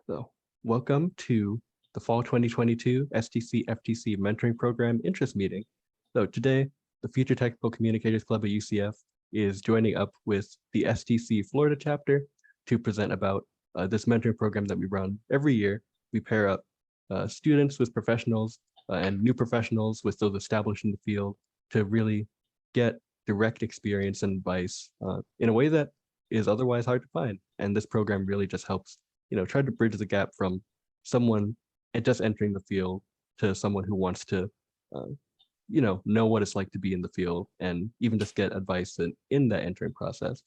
So, welcome to the Fall 2022 STC-FTC Mentoring Program Interest Meeting. So today, the Future Technical Communicators Club at UCF is joining up with the STC Florida Chapter to present about this mentoring program that we run every year. We pair up students with professionals and new professionals with those established in the field to really get direct experience and advice in a way that is otherwise hard to find. And this program really just helps try to bridge the gap from someone just entering the field to someone who wants to, know what it's like to be in the field and even just get advice in that entering process.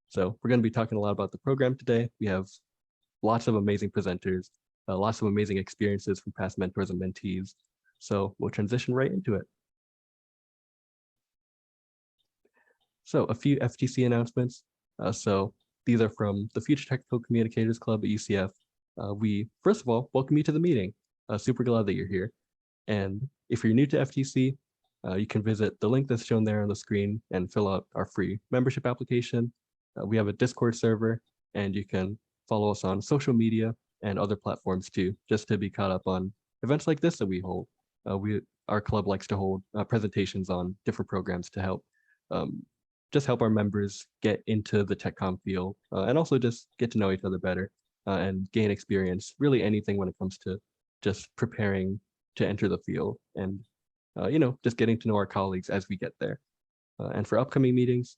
So we're going to be talking a lot about the program today. We have lots of amazing presenters, lots of amazing experiences from past mentors and mentees. So we'll transition right into it. So a few FTC announcements. So these are from the Future Technical Communicators Club at UCF. We, first of all, welcome you to the meeting. Super glad that you're here. And if you're new to FTC, you can visit the link that's shown there on the screen and fill out our free membership application. We have a Discord server, and you can follow us on social media and other platforms too, just to be caught up on events like this that we hold. Our club likes to hold presentations on different programs to help just help our members get into the Tech Comm field and also just get to know each other better and gain experience, really anything when it comes to just preparing to enter the field and, just getting to know our colleagues as we get there. And for upcoming meetings,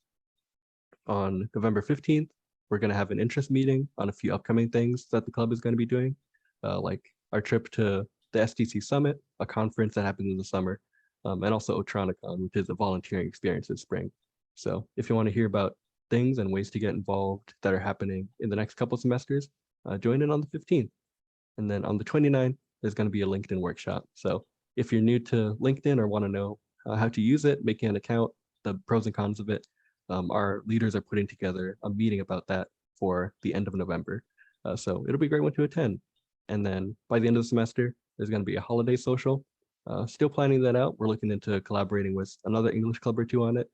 on November 15th, we're going to have an interest meeting on a few upcoming things that the club is going to be doing, like our trip to the STC Summit, a conference that happens in the summer, and also Otronicon, which is a volunteering experience this spring. So if you want to hear about things and ways to get involved that are happening in the next couple of semesters, join in on the 15th. And then on the 29th, there's going to be a LinkedIn workshop. So if you're new to LinkedIn or want to know how to use it, making an account, the pros and cons of it, our leaders are putting together a meeting about that for the end of November. So it'll be a great one to attend. And then by the end of the semester, there's going to be a holiday social. Still planning that out. We're looking into collaborating with another English club or two on it.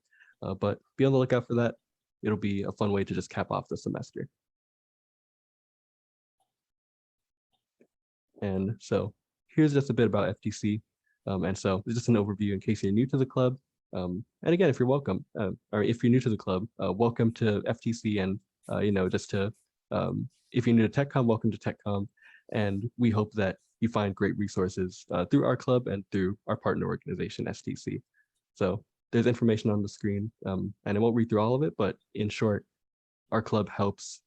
But be on the lookout for that. It'll be a fun way to just cap off the semester. And so here's just a bit about FTC. And so it's just an overview in case you're new to the club. And again, if you're welcome, or if you're new to the club, welcome to FTC. And, just to, if you're new to Tech Comm, welcome to Tech Comm. And we hope that you find great resources through our club and through our partner organization, STC. So there's information on the screen, and I won't read through all of it, but in short, our club helps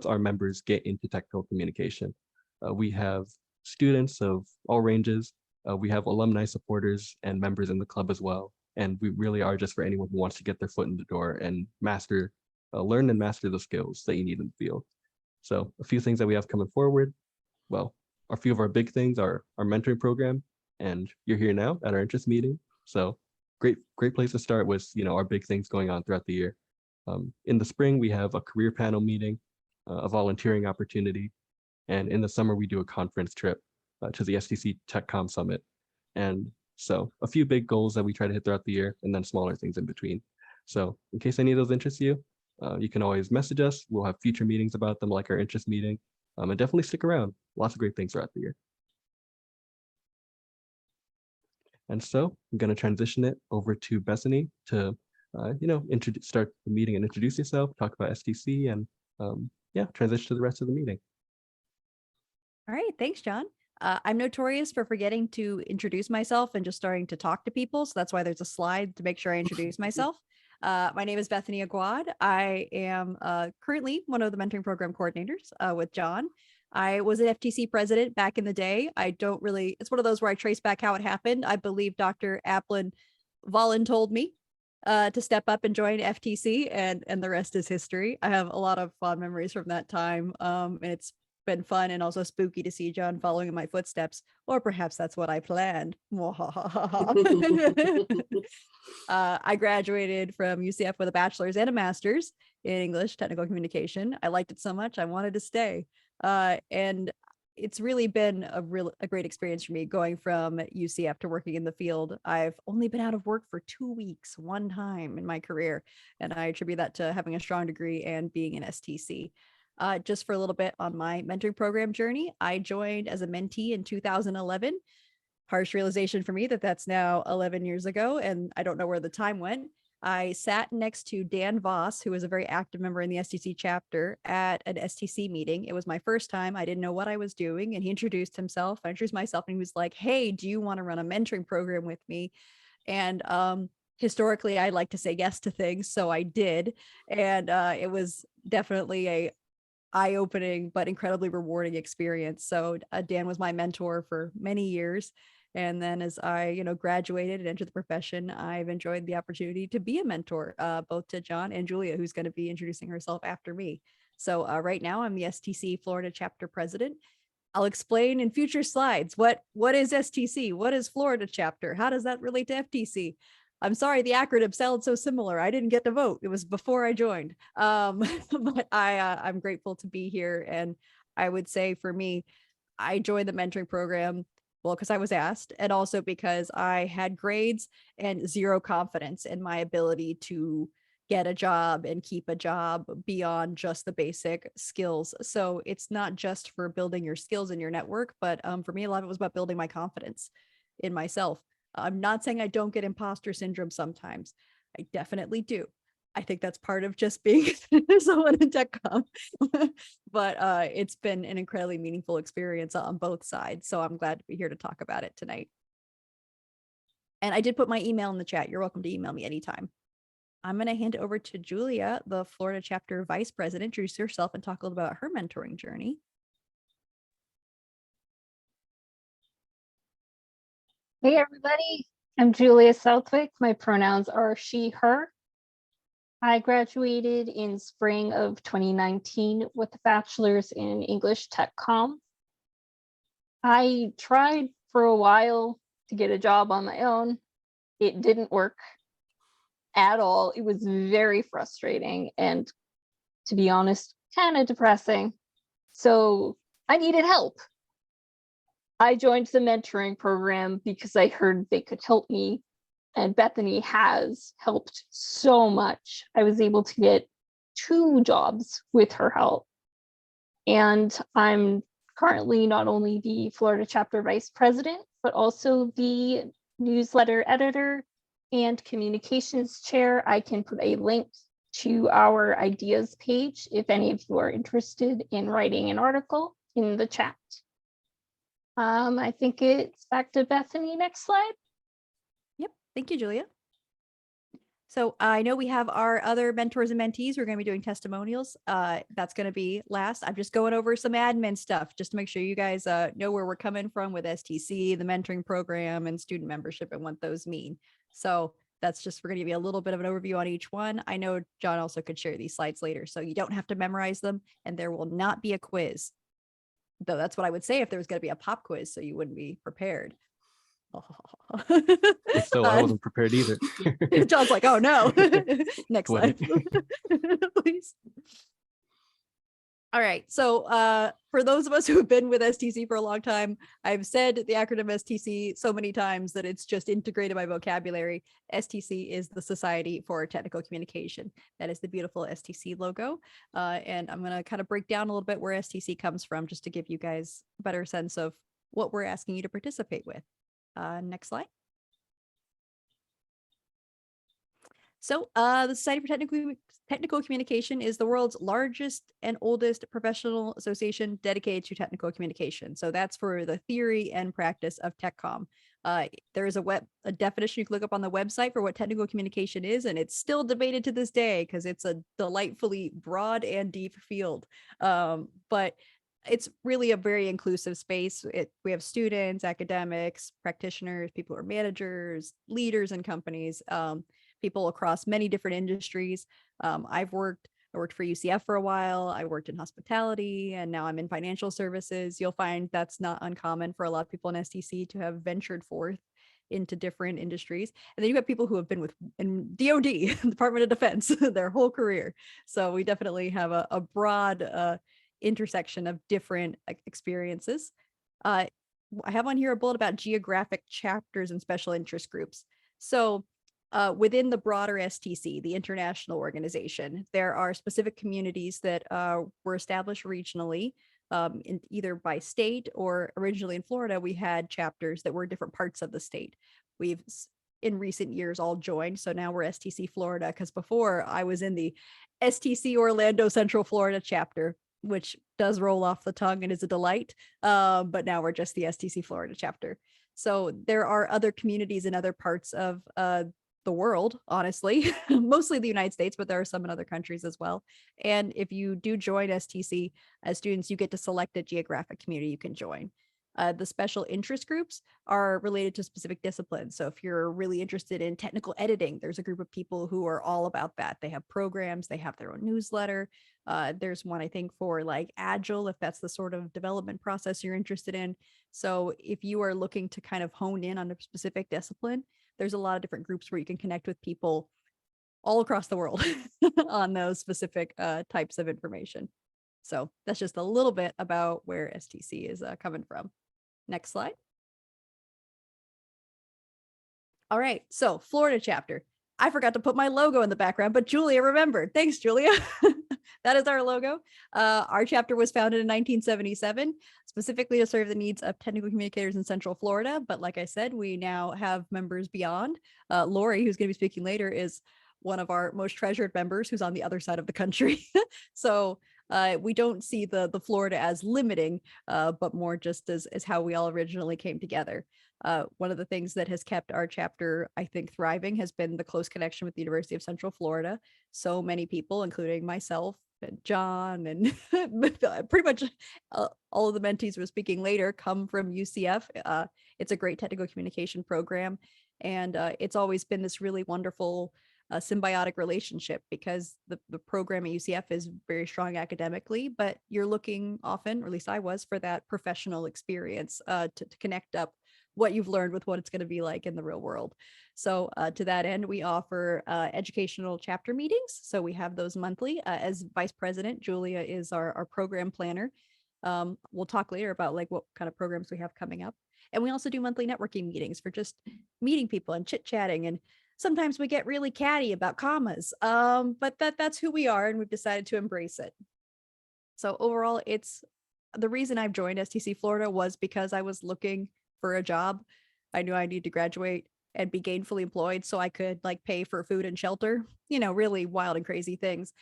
our members get into technical communication. We have students of all ranges. We have alumni supporters and members in the club as well. And we really are just for anyone who wants to get their foot in the door and learn and master the skills that you need in the field. So a few things that we have coming forward. Well, a few of our big things are our mentoring program, and you're here now at our interest meeting. So great place to start with, our big things going on throughout the year. In the spring, we have a career panel meeting, a volunteering opportunity. And in the summer, we do a conference trip to the STC Tech Comm Summit. And so a few big goals that we try to hit throughout the year and then smaller things in between. So in case any of those interest you, you can always message us. We'll have future meetings about them, like our interest meeting. And definitely stick around. Lots of great things throughout the year. And so I'm going to transition it over to Bethany to, start the meeting and introduce yourself, talk about STC, and transition to the rest of the meeting. All right, thanks, John. I'm notorious for forgetting to introduce myself and just starting to talk to people. So that's why there's a slide to make sure I introduce myself. My name is Bethany Aguad. I am currently one of the mentoring program coordinators with John. I was an FTC president back in the day. It's one of those where I trace back how it happened. I believe Dr. Applin voluntold me to step up and join FTC, and the rest is history. I have a lot of fond memories from that time. And it's been fun and also spooky to see John following in my footsteps, or perhaps that's what I planned. I graduated from UCF with a bachelor's and a master's in English technical communication. I liked it so much I wanted to stay, and it's really been a great experience for me going from UCF to working in the field. I've only been out of work for 2 weeks one time in my career, and I attribute that to having a strong degree and being an STC. Just for a little bit on my mentoring program journey, I joined as a mentee in 2011. Harsh realization for me that that's now 11 years ago, and I don't know where the time went. I sat next to Dan Voss, who was a very active member in the STC chapter, at an STC meeting. It was my first time. I didn't know what I was doing, and he introduced himself. I introduced myself, and he was like, "Hey, do you want to run a mentoring program with me?" And historically, I like to say yes to things, so I did, and it was definitely a eye-opening but incredibly rewarding experience. So Dan was my mentor for many years. And then as I, graduated and entered the profession, I've enjoyed the opportunity to be a mentor, both to John and Julia, who's going to be introducing herself after me. So right now I'm the STC Florida Chapter President. I'll explain in future slides what is STC, what is Florida Chapter, how does that relate to FTC? I'm sorry, the acronym sounds so similar. I didn't get to vote. It was before I joined. But I'm grateful to be here. And I would say for me, I joined the mentoring program, well, because I was asked, and also because I had grades and zero confidence in my ability to get a job and keep a job beyond just the basic skills. So it's not just for building your skills and your network, but for me, a lot of it was about building my confidence in myself. I'm not saying I don't get imposter syndrome sometimes. I definitely do. I think that's part of just being someone in Tech Comm. But it's been an incredibly meaningful experience on both sides. So I'm glad to be here to talk about it tonight. And I did put my email in the chat. You're welcome to email me anytime. I'm going to hand it over to Julia, the Florida Chapter Vice President. Introduce herself and talk a little about her mentoring journey. Hey everybody, I'm Julia Southwick. My pronouns are she, her. I graduated in spring of 2019 with a bachelor's in English Tech Comm. I tried for a while to get a job on my own. It didn't work at all. It was very frustrating and, to be honest, kind of depressing. So I needed help. I joined the mentoring program because I heard they could help me, and Bethany has helped so much. I was able to get 2 jobs with her help. And I'm currently not only the Florida Chapter Vice President, but also the newsletter editor and communications chair. I can put a link to our ideas page if any of you are interested in writing an article in the chat. I think it's back to Bethany. Next slide. Yep. Thank you, Julia. So I know we have our other mentors and mentees. We're going to be doing testimonials. That's going to be last. I'm just going over some admin stuff just to make sure you guys know where we're coming from with STC, the mentoring program, and student membership and what those mean. So that's just, we're going to give you a little bit of an overview on each one. I know John also could share these slides later, so you don't have to memorize them, and there will not be a quiz. Though that's what I would say if there was going to be a pop quiz, so you wouldn't be prepared. So I wasn't prepared either. John's like, oh no. Next slide, please. All right. So for those of us who have been with STC for a long time, I've said the acronym STC so many times that it's just integrated my vocabulary. STC is the Society for Technical Communication. That is the beautiful STC logo. And I'm going to kind of break down a little bit where STC comes from, just to give you guys a better sense of what we're asking you to participate with. Next slide. So the Society for Technical Communication is the world's largest and oldest professional association dedicated to technical communication. So that's for the theory and practice of Tech Comm. There is a definition you can look up on the website for what technical communication is, and it's still debated to this day because it's a delightfully broad and deep field. But it's really a very inclusive space. We have students, academics, practitioners, people who are managers, leaders in companies, people across many different industries. I worked for UCF for a while. I worked in hospitality, and now I'm in financial services. You'll find that's not uncommon for a lot of people in STC to have ventured forth into different industries. And then you have people who have been in DoD, Department of Defense, their whole career. So we definitely have a broad intersection of different experiences. I have on here a bullet about geographic chapters and special interest groups. So within the broader STC, the international organization, there are specific communities that were established regionally, in either by state or originally in Florida, we had chapters that were different parts of the state. We've in recent years all joined. So now we're STC Florida, because before I was in the STC Orlando Central Florida chapter, which does roll off the tongue and is a delight. But now we're just the STC Florida chapter. So there are other communities in other parts of the world, honestly, mostly the United States, but there are some in other countries as well. And if you do join STC as students, you get to select a geographic community you can join. The special interest groups are related to specific disciplines. So if you're really interested in technical editing, there's a group of people who are all about that. They have programs, they have their own newsletter. There's one, I think, for like Agile, if that's the sort of development process you're interested in. So if you are looking to kind of hone in on a specific discipline, there's a lot of different groups where you can connect with people all across the world on those specific types of information. So that's just a little bit about where STC is coming from. Next slide. All right, so Florida chapter. I forgot to put my logo in the background, but Julia remembered. Thanks, Julia. That is our logo. Our chapter was founded in 1977, specifically to serve the needs of technical communicators in Central Florida. But like I said, we now have members beyond. Lori, who's going to be speaking later, is one of our most treasured members who's on the other side of the country. So we don't see the Florida as limiting, but more just as how we all originally came together. One of the things that has kept our chapter, I think, thriving has been the close connection with the University of Central Florida. So many people, including myself and John and pretty much all of the mentees we're speaking later, come from UCF. It's a great technical communication program. And it's always been this really wonderful symbiotic relationship, because the program at UCF is very strong academically, but you're looking often, or at least I was, for that professional experience to connect up what you've learned with what it's going to be like in the real world. So to that end, we offer educational chapter meetings. So we have those monthly. As vice president, Julia is our program planner. We'll talk later about like what kind of programs we have coming up. And we also do monthly networking meetings for just meeting people and chit-chatting, and sometimes we get really catty about commas, but that's who we are, and we've decided to embrace it. So overall, it's the reason I've joined STC Florida was because I was looking for a job. I knew I needed to graduate and be gainfully employed so I could like pay for food and shelter, really wild and crazy things.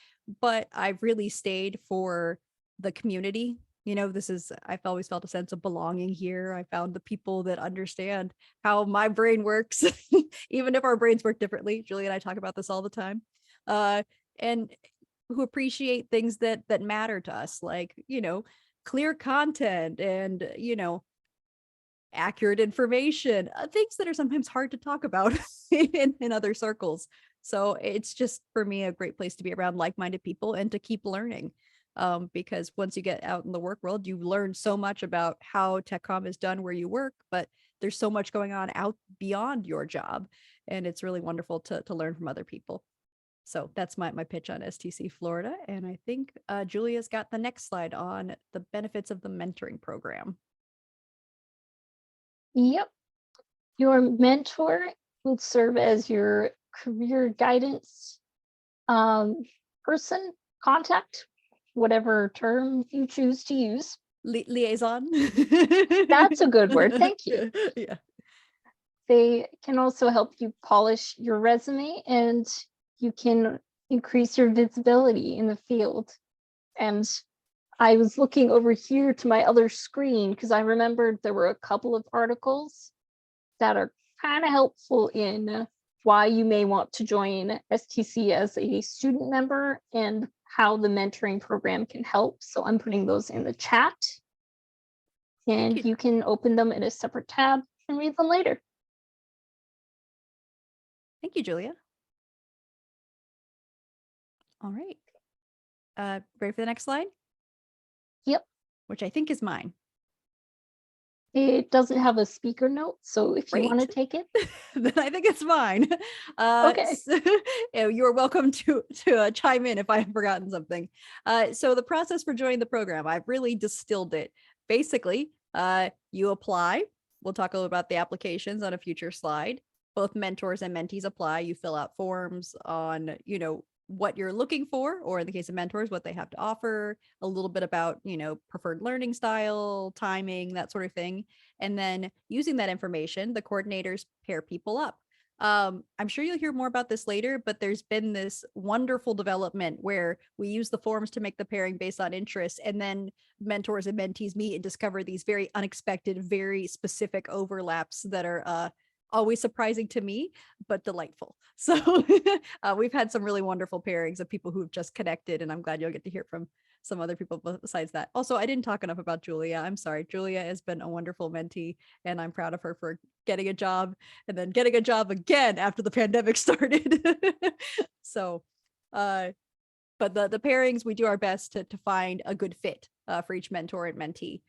But I've really stayed for the community. I've always felt a sense of belonging here. I found the people that understand how my brain works, even if our brains work differently. Julie and I talk about this all the time, and who appreciate things that matter to us, like, clear content and, accurate information, things that are sometimes hard to talk about in other circles. So it's just, for me, a great place to be around like-minded people and to keep learning. Because once you get out in the work world, you learn so much about how Tech Comm is done where you work, but there's so much going on out beyond your job. And it's really wonderful to learn from other people. So that's my pitch on STC Florida. And I think Julia's got the next slide on the benefits of the mentoring program. Yep. Your mentor will serve as your career guidance person, contact, whatever term you choose to use. Liaison. That's a good word. Thank you. Yeah. They can also help you polish your resume, and you can increase your visibility in the field. And I was looking over here to my other screen because I remembered there were a couple of articles that are kind of helpful in why you may want to join STC as a student member and how the mentoring program can help. So I'm putting those in the chat, and you can open them in a separate tab and read them later. Thank you, Julia. All right. Ready for the next slide? Yep. Which I think is mine. It doesn't have a speaker note, so if you want to take it, then I think it's mine. Okay. So, you're welcome to chime in if I've forgotten something. So the process for joining the program, I've really distilled it. Basically, you apply. We'll talk a little about the applications on a future slide. both mentors and mentees apply. You fill out forms on, what you're looking for, or in the case of mentors, what they have to offer, a little bit about, preferred learning style, timing, that sort of thing. And then using that information, the coordinators pair people up. I'm sure you'll hear more about this later, but there's been this wonderful development where we use the forms to make the pairing based on interest, and then mentors and mentees meet and discover these very unexpected, very specific overlaps that are always surprising to me, but delightful. So we've had some really wonderful pairings of people who've just connected, and I'm glad you'll get to hear from some other people besides that. Also, I didn't talk enough about Julia. I'm sorry. Julia has been a wonderful mentee, and I'm proud of her for getting a job and then getting a job again after the pandemic started. So, but the pairings, we do our best to find a good fit for each mentor and mentee.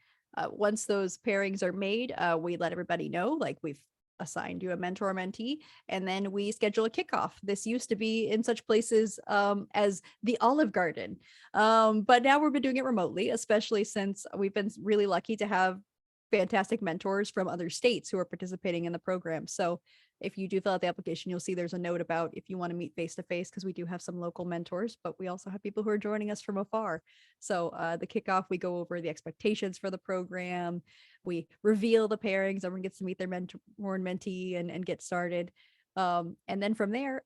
Once those pairings are made, we let everybody know, like, we've assigned you a mentor or mentee, and then we schedule a kickoff. This used to be in such places as the Olive Garden, but now we've been doing it remotely, especially since we've been really lucky to have fantastic mentors from other states who are participating in the program. So if you do fill out the application, you'll see there's a note about if you want to meet face to face, because we do have some local mentors, but we also have people who are joining us from afar. So the kickoff, we go over the expectations for the program. We reveal the pairings. Everyone gets to meet their mentor and mentee and get started. And then from there,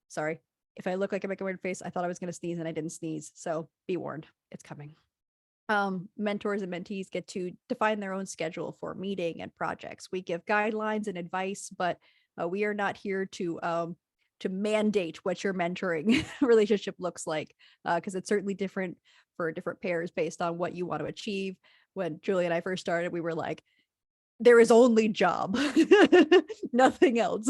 sorry, if I look like I make a weird face, I thought I was going to sneeze and I didn't sneeze. So be warned, it's coming. Mentors and mentees get to define their own schedule for meeting and projects. We give guidelines and advice, but we are not here to mandate what your mentoring relationship looks like, because it's certainly different for different pairs based on what you want to achieve. When Julie and I first started, we were like, there is only job, nothing else.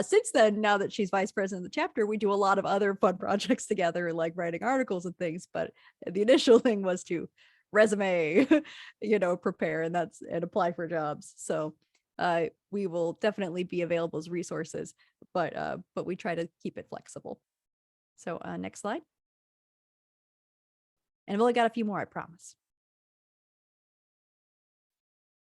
Since then, now that she's vice president of the chapter, we do a lot of other fun projects together, like writing articles and things. But the initial thing was to resume, prepare and apply for jobs. So we will definitely be available as resources, but we try to keep it flexible. So next slide. And I've only got a few more, I promise.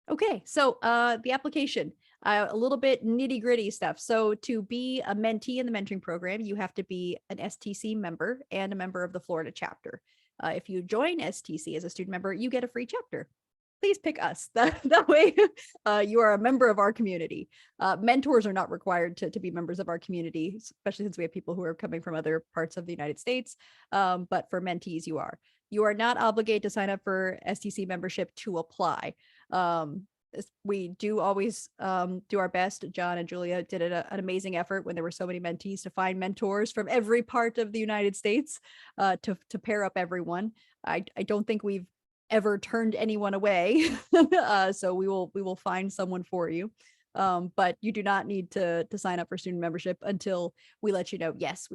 Okay, so the application, a little bit nitty gritty stuff. So to be a mentee in the mentoring program, you have to be an STC member and a member of the Florida chapter. If you join STC as a student member, you get a free chapter. Please pick us. That way you are a member of our community. Mentors are not required to be members of our community, especially since we have people who are coming from other parts of the United States. But for mentees, you are. You are not obligated to sign up for STC membership to apply. We do always do our best. John and Julia did an amazing effort when there were so many mentees to find mentors from every part of the United States to pair up everyone. I don't think we've ever turned anyone away. So we will find someone for you. But you do not need to sign up for student membership until we let you know, yes,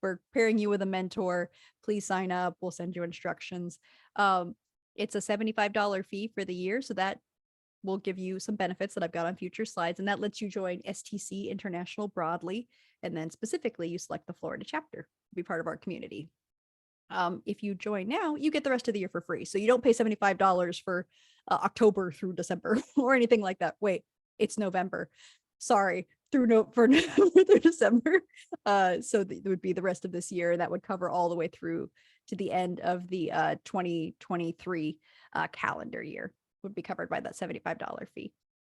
we're pairing you with a mentor. Please sign up. We'll send you instructions. It's a $75 fee for the year. So that will give you some benefits that I've got on future slides. And that lets you join STC International broadly. And then specifically, you select the Florida chapter to be part of our community. If you join now, you get the rest of the year for free. So you don't pay $75 for October through December or anything like that. Wait, it's November. Sorry, through December. So it would be the rest of this year. That would cover all the way through to the end of the 2023 calendar year. Would be covered by that $75 fee.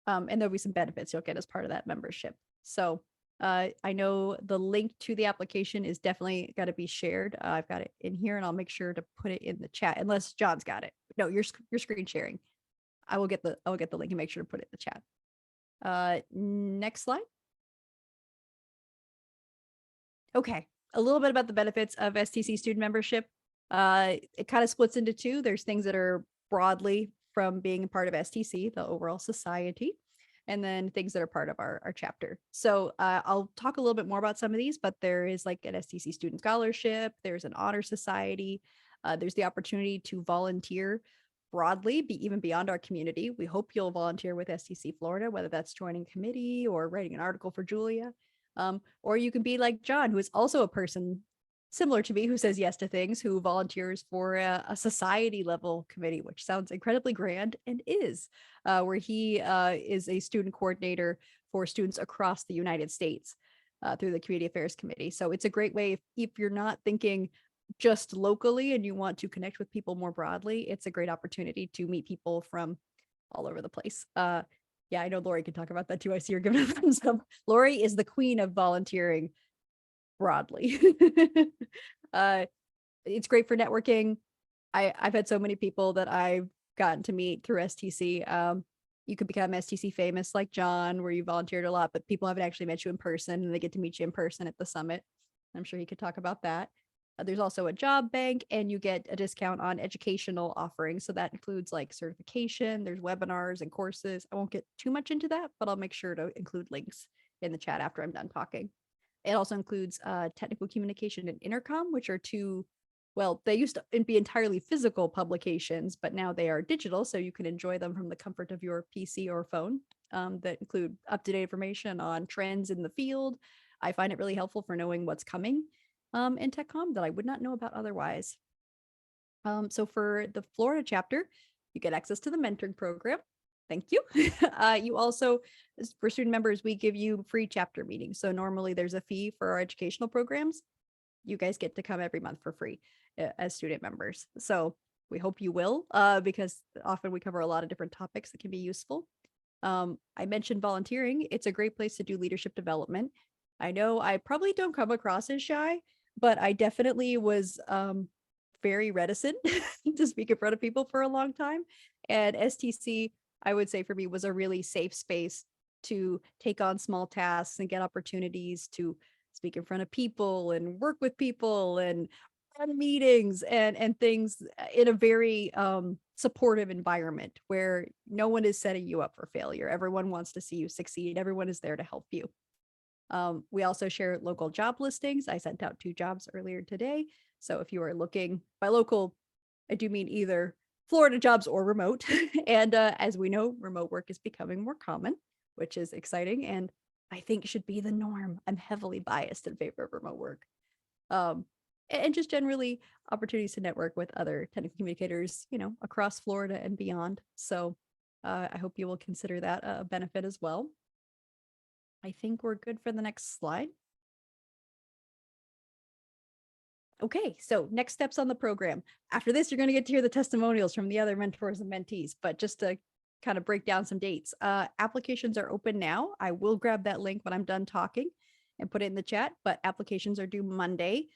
And there'll be some benefits you'll get as part of that membership. So I know the link to the application is definitely got to be shared. I've got it in here and I'll make sure to put it in the chat unless John's got it. No, you're screen sharing. I will get the link and make sure to put it in the chat. Next slide. Okay, a little bit about the benefits of STC student membership. It kind of splits into two. There's things that are broadly from being a part of STC, the overall society, and then things that are part of our chapter. So I'll talk a little bit more about some of these, but there is like an STC student scholarship, there's an honor society, there's the opportunity to volunteer broadly, even beyond our community. We hope you'll volunteer with STC Florida, whether that's joining committee or writing an article for Julia. Or you can be like John, who is also a person similar to me, who says yes to things, who volunteers for a society level committee, which sounds incredibly grand and is, where he is a student coordinator for students across the United States through the Community Affairs Committee. So it's a great way if you're not thinking just locally and you want to connect with people more broadly, it's a great opportunity to meet people from all over the place. Yeah, I know Lori can talk about that too. I see her giving a thumbs up. Lori is the queen of volunteering broadly. It's great for networking. I've had so many people that I've gotten to meet through STC. You could become STC famous like John, where you volunteered a lot, but people haven't actually met you in person and they get to meet you in person at the summit. I'm sure he could talk about that. There's also a job bank and you get a discount on educational offerings. So that includes like certification, there's webinars and courses. I won't get too much into that, but I'll make sure to include links in the chat after I'm done talking. It also includes technical communication and intercom, which are two, well, they used to be entirely physical publications, but now they are digital. So you can enjoy them from the comfort of your PC or phone that include up-to-date information on trends in the field. I find it really helpful for knowing what's coming in Tech Comm that I would not know about otherwise. So for the Florida chapter, you get access to the mentoring program. Thank you. You also, for student members, we give you free chapter meetings. So normally there's a fee for our educational programs. You guys get to come every month for free as student members. So we hope you will, because often we cover a lot of different topics that can be useful. I mentioned volunteering. It's a great place to do leadership development. I know I probably don't come across as shy, but I definitely was very reticent to speak in front of people for a long time. And STC, I would say for me, was a really safe space to take on small tasks and get opportunities to speak in front of people and work with people and run meetings and things in a very supportive environment where no one is setting you up for failure. Everyone wants to see you succeed. Everyone is there to help you. We also share local job listings. I sent out 2 jobs earlier today. So if you are looking, by local, I do mean either Florida jobs or remote. And as we know, remote work is becoming more common, which is exciting and I think should be the norm. I'm heavily biased in favor of remote work. And just generally opportunities to network with other technical communicators, you know, across Florida and beyond. So I hope you will consider that a benefit as well. I think we're good for the next slide. Okay, so next steps on the program. After this, you're going to get to hear the testimonials from the other mentors and mentees, but just to kind of break down some dates. Applications are open now. I will grab that link when I'm done talking and put it in the chat, but applications are due Monday,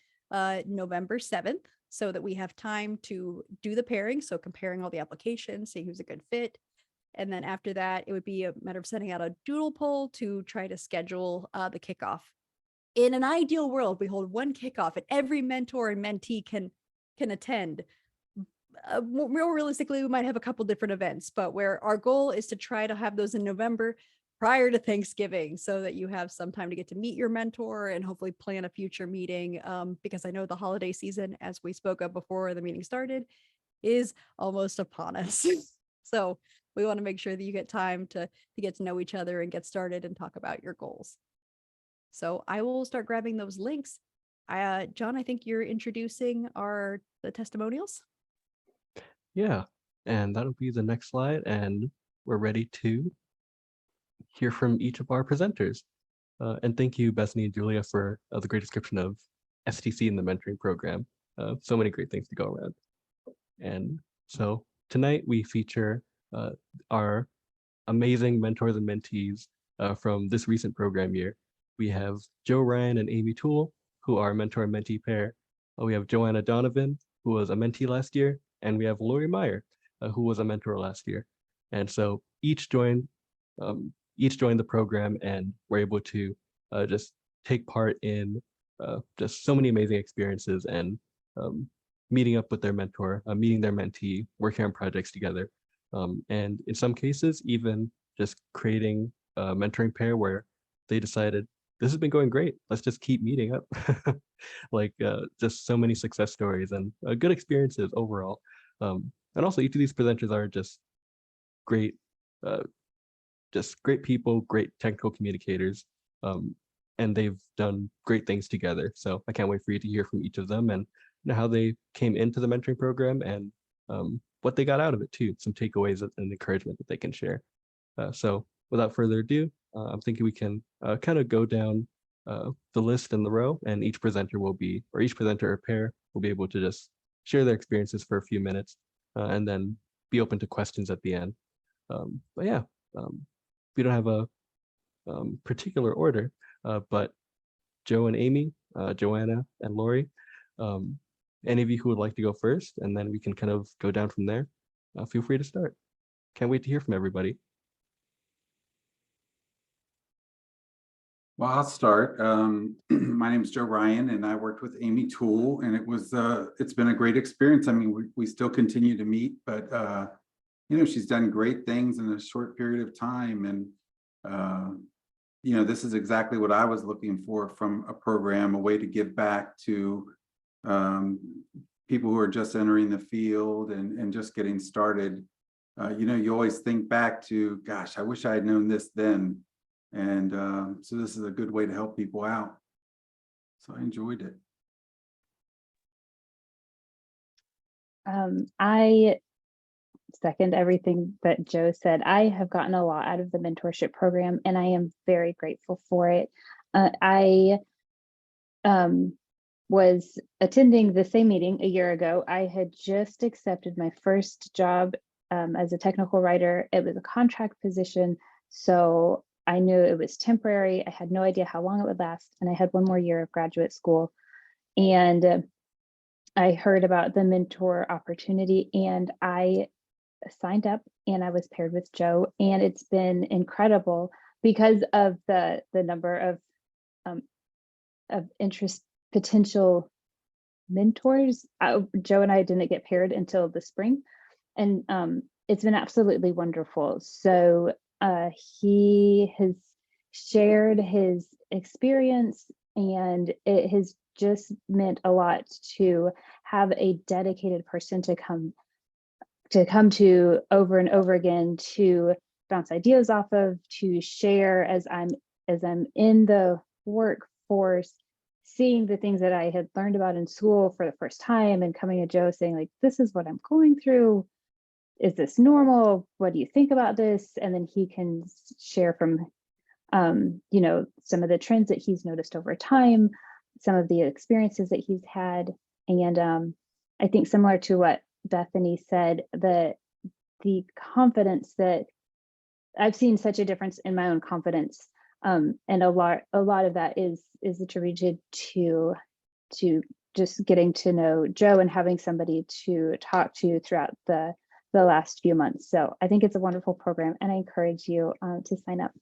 November 7th, so that we have time to do the pairing. So comparing all the applications, seeing who's a good fit. And then after that, it would be a matter of sending out a doodle poll to try to schedule the kickoff. In an ideal world, we hold one kickoff and every mentor and mentee can attend. More realistically, we might have a couple different events, but where our goal is to try to have those in November prior to Thanksgiving so that you have some time to get to meet your mentor and hopefully plan a future meeting, because I know the holiday season, as we spoke of before the meeting started, is almost upon us. So we want to make sure that you get time to get to know each other and get started and talk about your goals. So I will start grabbing those links. John, I think you're introducing the testimonials. Yeah, and that'll be the next slide, and we're ready to hear from each of our presenters. And thank you, Bethany and Julia, for the great description of STC and the mentoring program. So many great things to go around. And so tonight we feature our amazing mentors and mentees from this recent program year. We have Joe Ryan and Amy Toole, who are mentor and mentee pair. We have Joana Donovan, who was a mentee last year, and we have Lori Meyer, who was a mentor last year. And so each joined the program and were able to just take part in just so many amazing experiences and meeting up with their mentor, meeting their mentee, working on projects together. And in some cases, even just creating a mentoring pair where they decided, this has been going great, let's just keep meeting up. Like just so many success stories and good experiences overall. And also each of these presenters are just great people, great technical communicators, and they've done great things together. So I can't wait for you to hear from each of them and how they came into the mentoring program and what they got out of it too, some takeaways and encouragement that they can share. So without further ado, I'm thinking we can kind of go down the list in the row, and each presenter will be, or each presenter or pair will be able to just share their experiences for a few minutes and then be open to questions at the end. But yeah, we don't have a particular order, but Joe and Amy, Joanna and Lori, any of you who would like to go first, and then we can kind of go down from there. Feel free to start. Can't wait to hear from everybody. Well, I'll start. My name is Joe Ryan, and I worked with Amy Toole, and it's been a great experience. I mean, we still continue to meet, but you know, she's done great things in a short period of time, and you know, this is exactly what I was looking for from a program, a way to give back to people who are just entering the field and just getting started. You know, you always think back to, gosh, I wish I had known this then. And so this is a good way to help people out. So I enjoyed it. I second everything that Joe said. I have gotten a lot out of the mentorship program, and I am very grateful for it. I was attending the same meeting a year ago. I had just accepted my first job as a technical writer. It was a contract position, so I knew it was temporary. I had no idea how long it would last, and I had one more year of graduate school. And I heard about the mentor opportunity, and I signed up, and I was paired with Joe, and it's been incredible because of the number of interest potential mentors. Joe and I didn't get paired until the spring, and it's been absolutely wonderful. So he has shared his experience, and it has just meant a lot to have a dedicated person to come to over and over again, to bounce ideas off of, to share as I'm in the workforce, seeing the things that I had learned about in school for the first time, and coming to Joe saying, like, this is what I'm going through. Is this normal? What do you think about this? And then he can share from, you know, some of the trends that he's noticed over time, some of the experiences that he's had. And I think similar to what Bethany said, the confidence that I've seen such a difference in my own confidence. And a lot of that is attributed to just getting to know Joe and having somebody to talk to throughout the last few months. So I think it's a wonderful program, and I encourage you to sign up.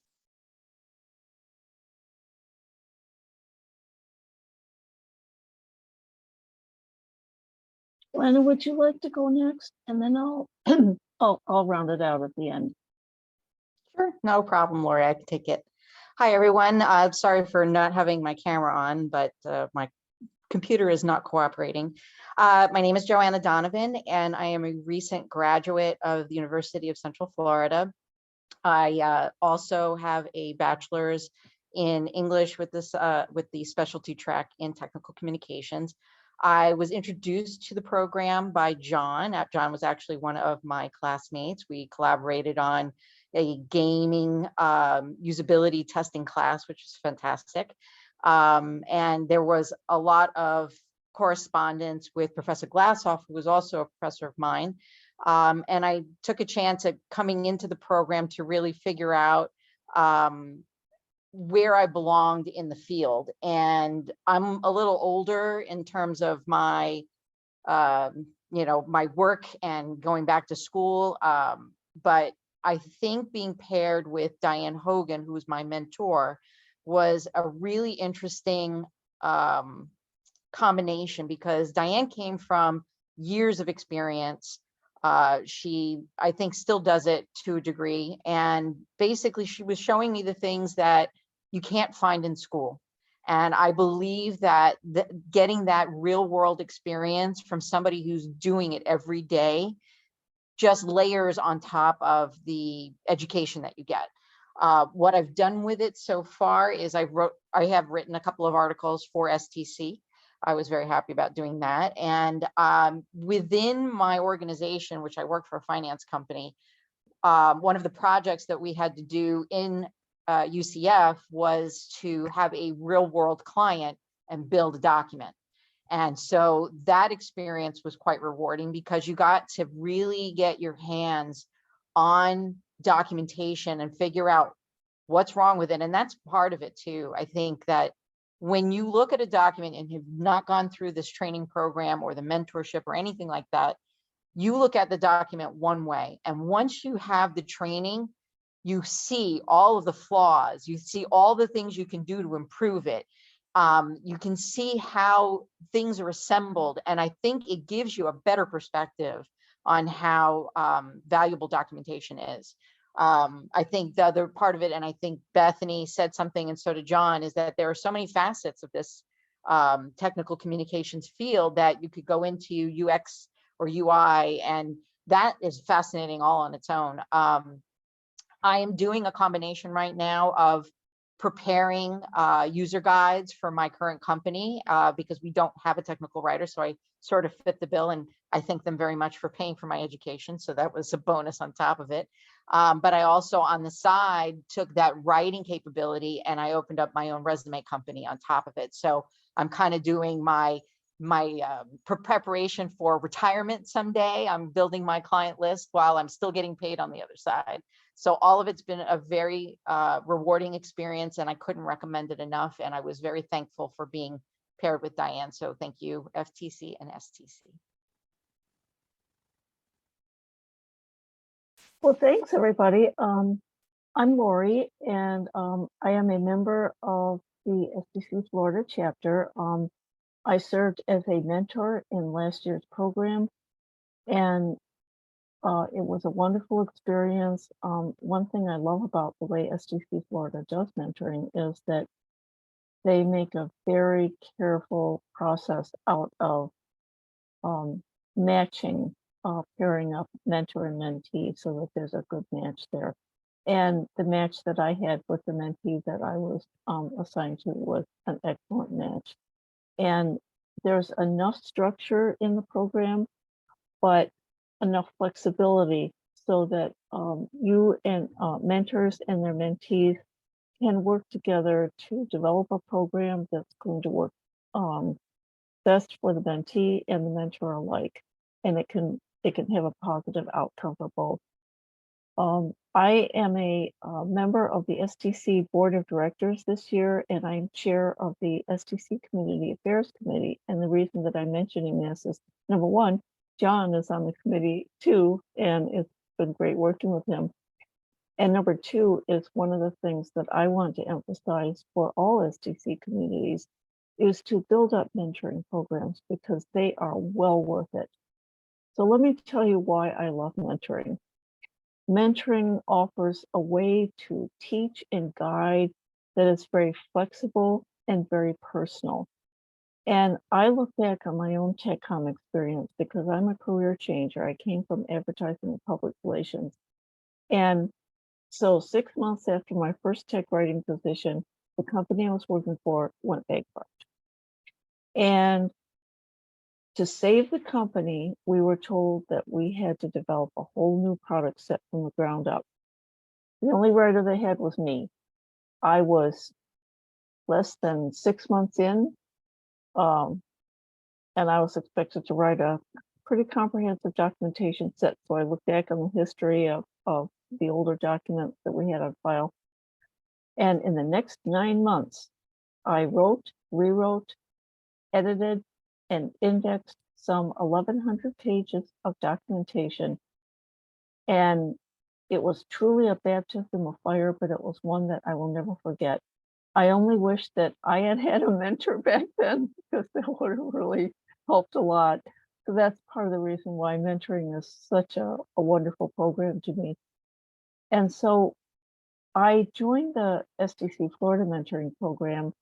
Lana, would you like to go next? And then I'll I'll round it out at the end. Sure, no problem, Lori. I can take it. Hi, everyone. Sorry for not having my camera on, but my computer is not cooperating. My name is Joana Donovan, and I am a recent graduate of the University of Central Florida. I also have a bachelor's in English with the specialty track in technical communications. I was introduced to the program by John. John was actually one of my classmates. We collaborated on a gaming usability testing class, which is fantastic. And there was a lot of correspondence with Professor Glassoff, who was also a professor of mine. And I took a chance at coming into the program to really figure out where I belonged in the field. And I'm a little older in terms of my, you know, my work and going back to school. But I think being paired with Diane Hogan, who was my mentor, was a really interesting combination, because Diane came from years of experience. She, I think, still does it to a degree. And basically, she was showing me the things that you can't find in school. And I believe that getting that real world experience from somebody who's doing it every day just layers on top of the education that you get. What I've done with it so far is I have written a couple of articles for STC. I was very happy about doing that. And within my organization, which I work for a finance company, one of the projects that we had to do in UCF was to have a real world client and build a document. And so that experience was quite rewarding because you got to really get your hands on documentation and figure out what's wrong with it. And that's part of it too. I think that when you look at a document and have not gone through this training program or the mentorship or anything like that, you look at the document one way. And once you have the training, you see all of the flaws, you see all the things you can do to improve it. You can see how things are assembled. And I think it gives you a better perspective on how valuable documentation is. I think the other part of it, and I think Bethany said something, and so did John, is that there are so many facets of this technical communications field that you could go into UX or UI, and that is fascinating all on its own. I am doing a combination right now of preparing user guides for my current company because we don't have a technical writer. So I sort of fit the bill, and I thank them very much for paying for my education. So that was a bonus on top of it. But I also on the side took that writing capability and I opened up my own resume company on top of it. So I'm kind of doing my preparation for retirement someday. I'm building my client list while I'm still getting paid on the other side. So all of it's been a very rewarding experience, and I couldn't recommend it enough. And I was very thankful for being paired with Diane. So thank you, FTC and STC. Well, thanks, everybody. I'm Lori, and I am a member of the STC Florida Chapter. I served as a mentor in last year's program, and it was a wonderful experience. One thing I love about the way STC Florida does mentoring is that they make a very careful process out of matching, pairing up mentor and mentee so that there's a good match there. And the match that I had with the mentee that I was assigned to was an excellent match. And there's enough structure in the program, but enough flexibility so that you and mentors and their mentees can work together to develop a program that's going to work best for the mentee and the mentor alike, and it can have a positive outcome for both. I am a member of the STC Board of Directors this year, and I'm chair of the STC Community Affairs Committee. And the reason that I'm mentioning this is, number one, John is on the committee too, and it's been great working with him. And number two is one of the things that I want to emphasize for all STC communities is to build up mentoring programs because they are well worth it. So let me tell you why I love mentoring. Mentoring offers a way to teach and guide that is very flexible and very personal. And I look back on my own Tech Comm experience because I'm a career changer. I came from advertising and public relations. And so 6 months after my first tech writing position, the company I was working for went bankrupt. And to save the company, we were told that we had to develop a whole new product set from the ground up. The only writer they had was me. I was less than 6 months in, and I was expected to write a pretty comprehensive documentation set. So I looked back on the history of the older documents that we had on file. And in the next 9 months, I wrote, rewrote, edited, and indexed some 1,100 pages of documentation. And it was truly a baptism of fire, but it was one that I will never forget. I only wish that I had had a mentor back then because that would have really helped a lot. So that's part of the reason why mentoring is such a wonderful program to me. And so I joined the STC Florida mentoring program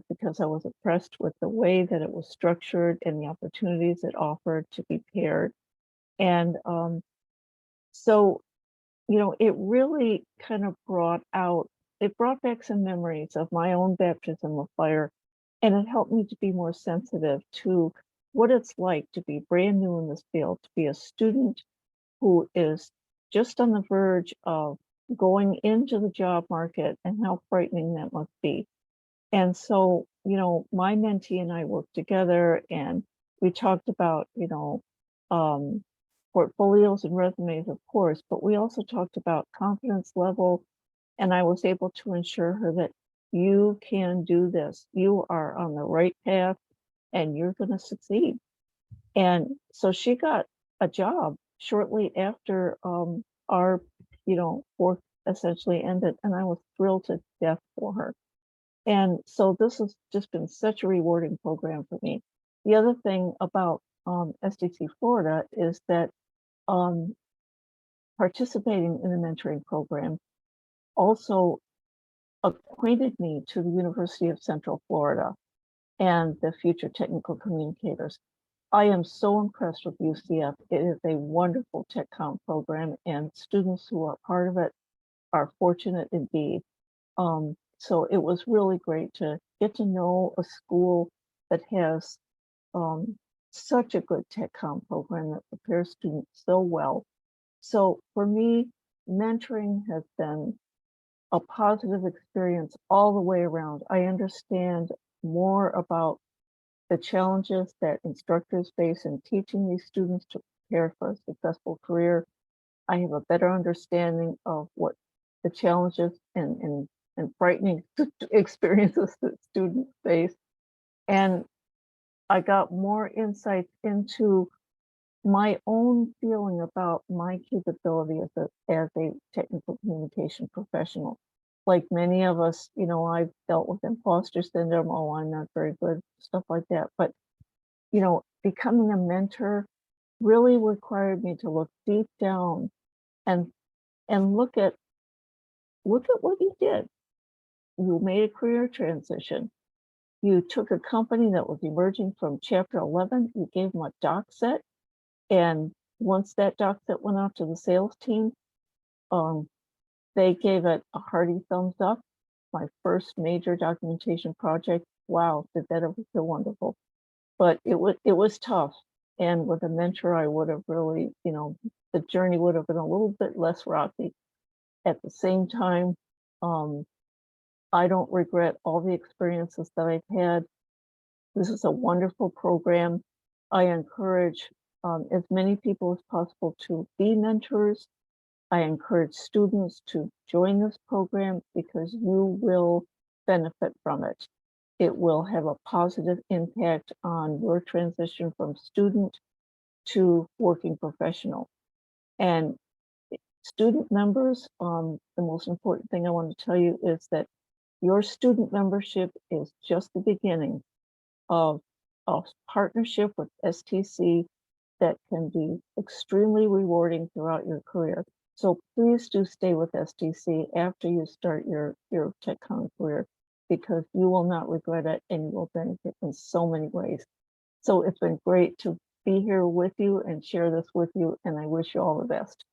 because I was impressed with the way that it was structured and the opportunities it offered to be paired. And so, you know, it really kind of brought back some memories of my own baptism of fire, and it helped me to be more sensitive to what it's like to be brand new in this field, to be a student who is just on the verge of going into the job market and how frightening that must be. And so, my mentee and I worked together and we talked about, portfolios and resumes, of course, but we also talked about confidence level. And I was able to ensure her that you can do this. You are on the right path and you're going to succeed. And so she got a job shortly after our, work essentially ended. And I was thrilled to death for her. And so this has just been such a rewarding program for me. The other thing about STC Florida is that participating in the mentoring program also acquainted me to the University of Central Florida and the future technical communicators. I am so impressed with UCF. It is a wonderful Tech Comm program, and students who are part of it are fortunate indeed. So it was really great to get to know a school that has such a good Tech Comm program that prepares students so well. So for me, mentoring has been a positive experience all the way around. I understand more about the challenges that instructors face in teaching these students to prepare for a successful career. I have a better understanding of what the challenges and frightening experiences that students face. And I got more insights into my own feeling about my capability as a technical communication professional. Like many of us, I've dealt with imposter syndrome. Oh, I'm not very good, stuff like that. But, becoming a mentor really required me to look deep down and look at what you did. You made a career transition. You took a company that was emerging from Chapter 11. You gave them a doc set. And once that doc set went out to the sales team, they gave it a hearty thumbs up. My first major documentation project. Wow, did that ever feel wonderful? But it was tough. And with a mentor, I would have really, the journey would have been a little bit less rocky. At the same time, I don't regret all the experiences that I've had. This is a wonderful program. I encourage as many people as possible to be mentors. I encourage students to join this program because you will benefit from it. It will have a positive impact on your transition from student to working professional. And student members, the most important thing I want to tell you is that your student membership is just the beginning of a partnership with STC that can be extremely rewarding throughout your career. So please do stay with STC after you start your Tech Comm career, because you will not regret it and you will benefit in so many ways. So it's been great to be here with you and share this with you, and I wish you all the best.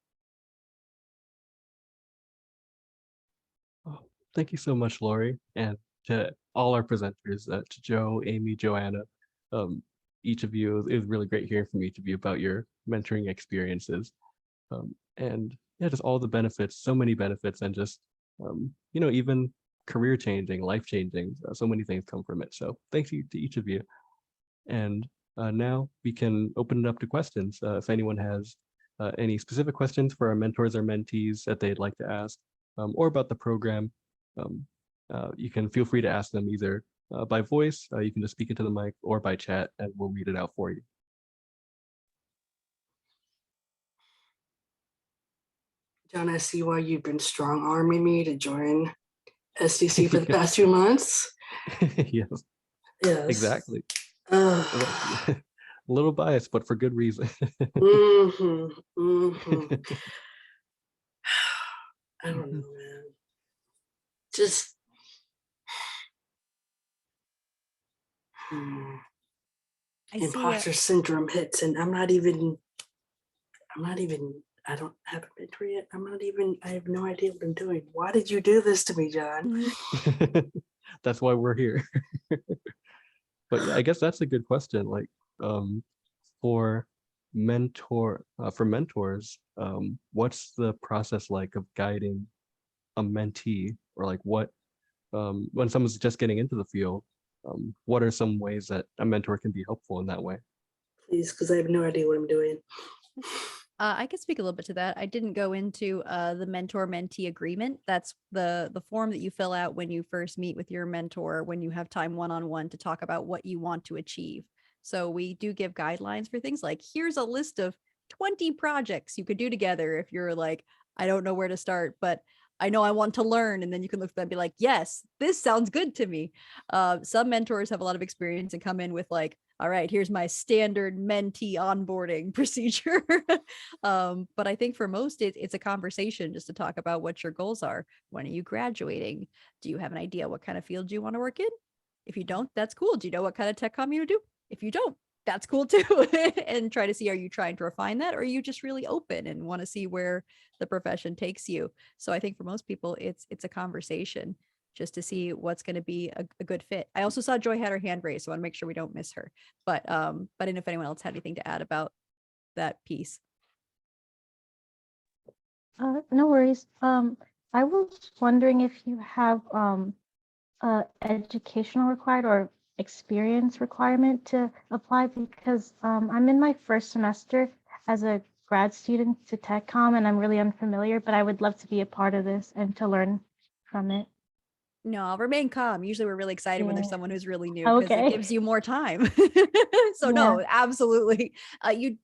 Oh, thank you so much, Lori, and to all our presenters, to Joe, Amy, Joanna. Each of you, it was really great hearing from each of you about your mentoring experiences. And yeah, just all the benefits, so many benefits, and just, even career changing, life changing, so many things come from it. So thank you to each of you. And now we can open it up to questions. If anyone has any specific questions for our mentors or mentees that they'd like to ask, or about the program, you can feel free to ask them either by voice, you can just speak into the mic, or by chat, and we'll read it out for you. John, I see why you've been strong-arming me to join STC for the past 2 months. Yes, Yes. exactly. A little biased, but for good reason. I don't know, man. Just I see imposter syndrome hits, and I don't have a mentor yet. I have no idea what I'm doing. Why did you do this to me, John? That's why we're here. But yeah, I guess that's a good question. Like, for mentors, what's the process like of guiding a mentee, or like what, when someone's just getting into the field, what are some ways that a mentor can be helpful in that way? Please, because I have no idea what I'm doing. I can speak a little bit to that. I didn't go into the mentor-mentee agreement. That's the form that you fill out when you first meet with your mentor, when you have time one-on-one to talk about what you want to achieve. So we do give guidelines for things like, here's a list of 20 projects you could do together if you're like, I don't know where to start, but I know I want to learn. And then you can look at that and be like, yes, this sounds good to me. Some mentors have a lot of experience and come in with like, all right, here's my standard mentee onboarding procedure. But I think for most, it's a conversation just to talk about what your goals are. When are you graduating? Do you have an idea what kind of field you want to work in? If you don't, that's cool. Do you know what kind of tech comm you do? If you don't, that's cool too. And try to see, are you trying to refine that, or are you just really open and want to see where the profession takes you? So I think for most people, it's a conversation just to see what's going to be a good fit. I also saw Joy had her hand raised, so I want to make sure we don't miss her. But I don't know if anyone else had anything to add about that piece. No worries. I was wondering if you have educational required or experience requirement to apply, because I'm in my first semester as a grad student to Tech Comm, and I'm really unfamiliar, but I would love to be a part of this and to learn from it. No, I'll remain calm. Usually we're really excited when there's Yeah. someone who's really new because it Okay. gives you more time. So Yeah. no, absolutely.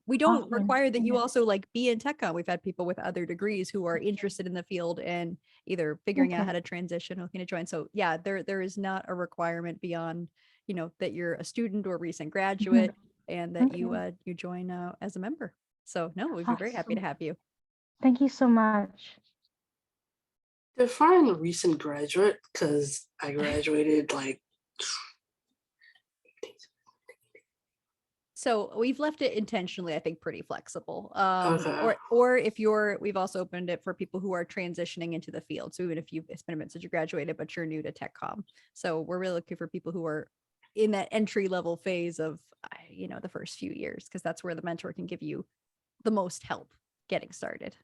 We don't Awesome. require that you Yeah. also like be in tech comm. We've had people with other degrees who are interested in the field and either figuring out Okay. how to transition or looking to join. So yeah, there is not a requirement beyond, that you're a student or recent graduate and that Okay. you join as a member. So no, we'd be very happy to Awesome. have you. Thank you so much. Define recent graduate, because I graduated like So we've left it intentionally, I think, pretty flexible. Okay. Or if we've also opened it for people who are transitioning into the field. So even if it's been a minute since you graduated, but you're new to Tech Comm. So we're really looking for people who are in that entry level phase of, the first few years, because that's where the mentor can give you the most help getting started.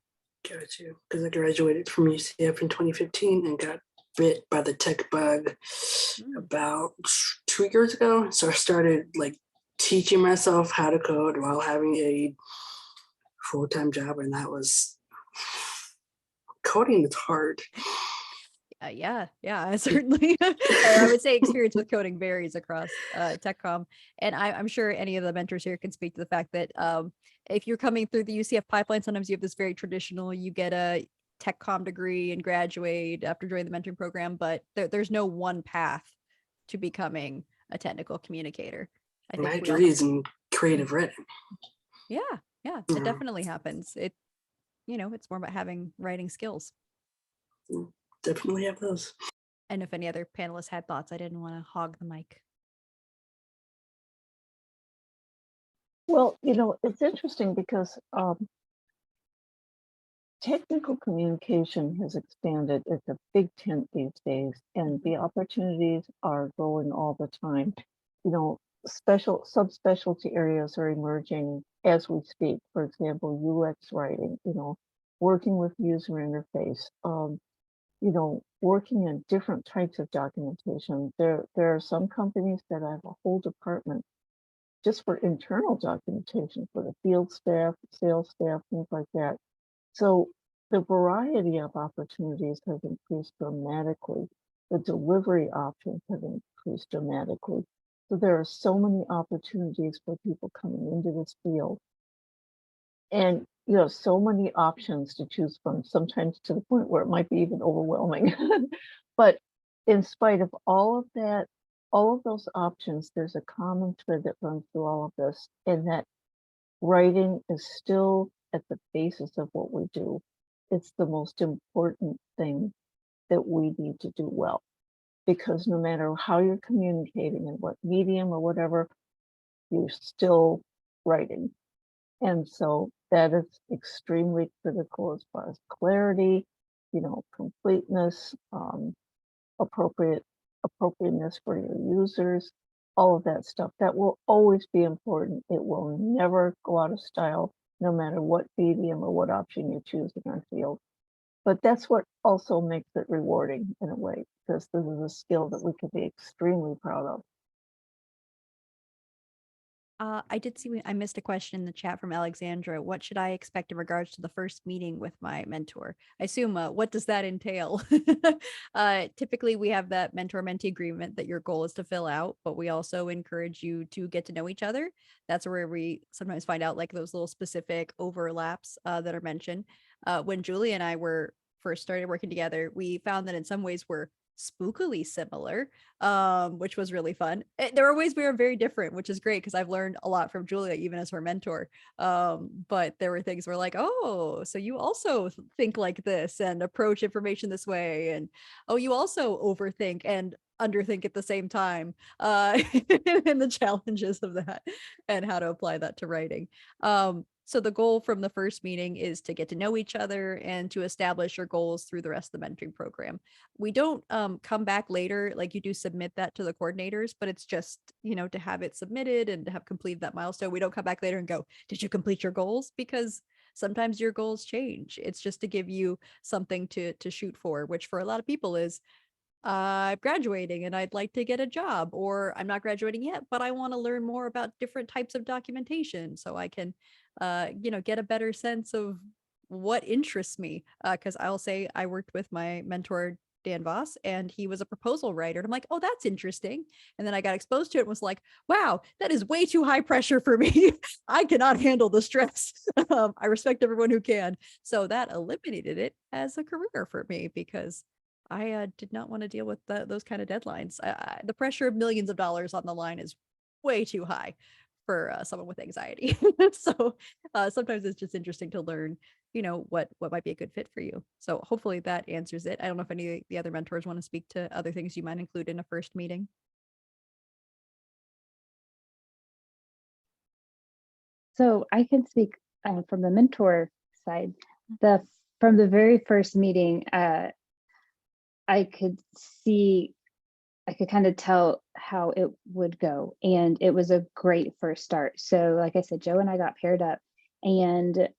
Got you. Because I graduated from UCF in 2015 and got bit by the tech bug about 2 years ago. So I started like teaching myself how to code while having a full-time job, and that was coding is hard. Yeah, certainly. I would say experience with coding varies across Tech Comm. And I'm sure any of the mentors here can speak to the fact that if you're coming through the UCF pipeline, sometimes you have this very traditional, you get a Tech Comm degree and graduate after joining the mentoring program, but there's no one path to becoming a technical communicator. I think My we degree all, is in creative writing. yeah, it Yeah. definitely happens. It's more about having writing skills. Definitely have those. And if any other panelists had thoughts, I didn't want to hog the mic. Well, it's interesting because technical communication has expanded. It's a big tent these days, and the opportunities are growing all the time. Special subspecialty areas are emerging as we speak. For example, UX writing, working with user interface, working in different types of documentation. There are some companies that have a whole department just for internal documentation for the field staff, sales staff, things like that. So the variety of opportunities has increased dramatically. The delivery options have increased dramatically. So there are so many opportunities for people coming into this field. And so many options to choose from, sometimes to the point where it might be even overwhelming. But in spite of all of that, all of those options, there's a common thread that runs through all of this, and that writing is still at the basis of what we do. It's the most important thing that we need to do well, because no matter how you're communicating and what medium or whatever, you're still writing. And so that is extremely critical as far as clarity, completeness, appropriateness for your users, all of that stuff. That will always be important. It will never go out of style, no matter what medium or what option you choose in our field. But that's what also makes it rewarding in a way, because this is a skill that we can be extremely proud of. I did see, I missed a question in the chat from Alexandra. What should I expect in regards to the first meeting with my mentor? I assume, what does that entail? Typically, we have that mentor-mentee agreement that your goal is to fill out, but we also encourage you to get to know each other. That's where we sometimes find out like those little specific overlaps that are mentioned. When Julie and I were first started working together, we found that in some ways we're spookily similar, which was really fun. There are ways we are very different, which is great because I've learned a lot from Julia, even as her mentor. But there were things where like, oh, so you also think like this and approach information this way. And oh, you also overthink and underthink at the same time, and the challenges of that and how to apply that to writing. So the goal from the first meeting is to get to know each other and to establish your goals through the rest of the mentoring program. We don't come back later, like you do submit that to the coordinators, but it's just, to have it submitted and to have completed that milestone. We don't come back later and go, did you complete your goals? Because sometimes your goals change. It's just to give you something to shoot for, which for a lot of people is, I'm graduating and I'd like to get a job, or I'm not graduating yet, but I want to learn more about different types of documentation so I can, get a better sense of what interests me. Because I'll say I worked with my mentor, Dan Voss, and he was a proposal writer. And I'm like, oh, that's interesting. And then I got exposed to it and was like, wow, that is way too high pressure for me. I cannot handle the stress. I respect everyone who can. So that eliminated it as a career for me because I did not want to deal with those kind of deadlines. The pressure of millions of dollars on the line is way too high for someone with anxiety. So sometimes it's just interesting to learn, what might be a good fit for you. So hopefully that answers it. I don't know if any of the other mentors want to speak to other things you might include in a first meeting. So I can speak from the mentor side. From the very first meeting, I could kind of tell how it would go, and it was a great first start. So like I said, Joe and I got paired up, and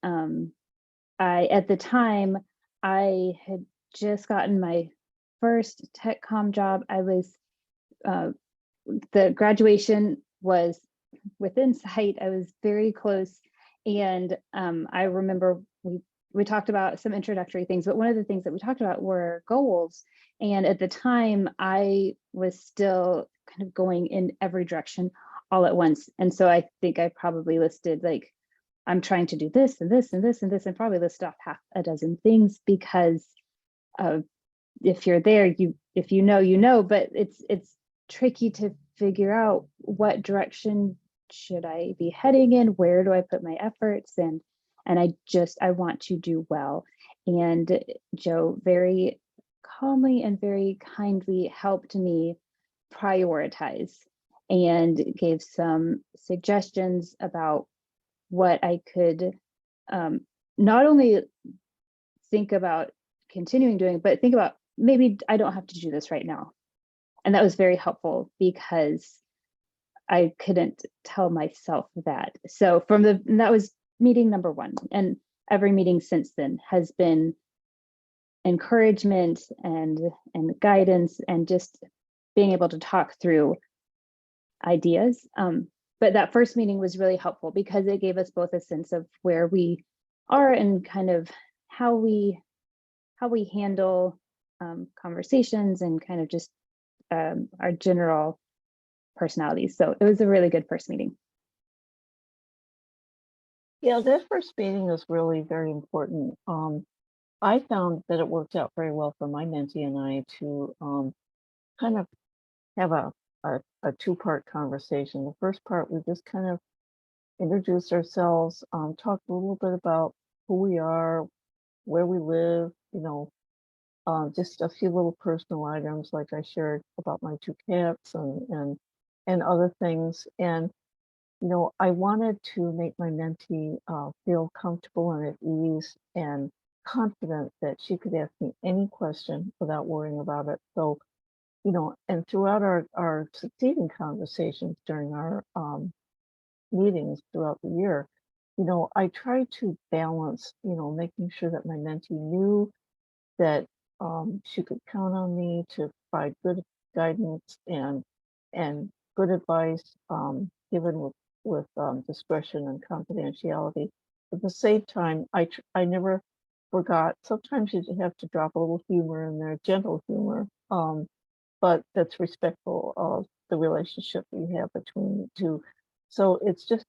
at the time I had just gotten my first Tech Comm job. I was the graduation was within sight. I was very close, and I remember we talked about some introductory things, but one of the things that we talked about were goals. And at the time, I was still kind of going in every direction all at once. And so I think I probably listed like, I'm trying to do this and this and this and this, and probably listed off half a dozen things, because if you're there, if you know, but it's tricky to figure out what direction should I be heading in, where do I put my efforts, and I want to do well. And Joe very calmly and very kindly helped me prioritize and gave some suggestions about what I could not only think about continuing doing, but think about maybe I don't have to do this right now. And that was very helpful because I couldn't tell myself that. So that was meeting number one. And every meeting since then has been encouragement and guidance and just being able to talk through ideas. But that first meeting was really helpful because it gave us both a sense of where we are and kind of how we handle conversations and kind of just our general personalities. So it was a really good first meeting. Yeah, that first meeting is really very important. I found that it worked out very well for my mentee and I to kind of have a two-part conversation. The first part, we just kind of introduced ourselves, talked a little bit about who we are, where we live, just a few little personal items, like I shared about my two cats and other things. And I wanted to make my mentee feel comfortable and at ease and confident that she could ask me any question without worrying about it. So, and throughout our succeeding conversations during our meetings throughout the year, I tried to balance, making sure that my mentee knew that she could count on me to provide good guidance and good advice, given with discretion and confidentiality. At the same time, I never forgot. Sometimes you have to drop a little humor in there, gentle humor, but that's respectful of the relationship you have between the two. So it's just,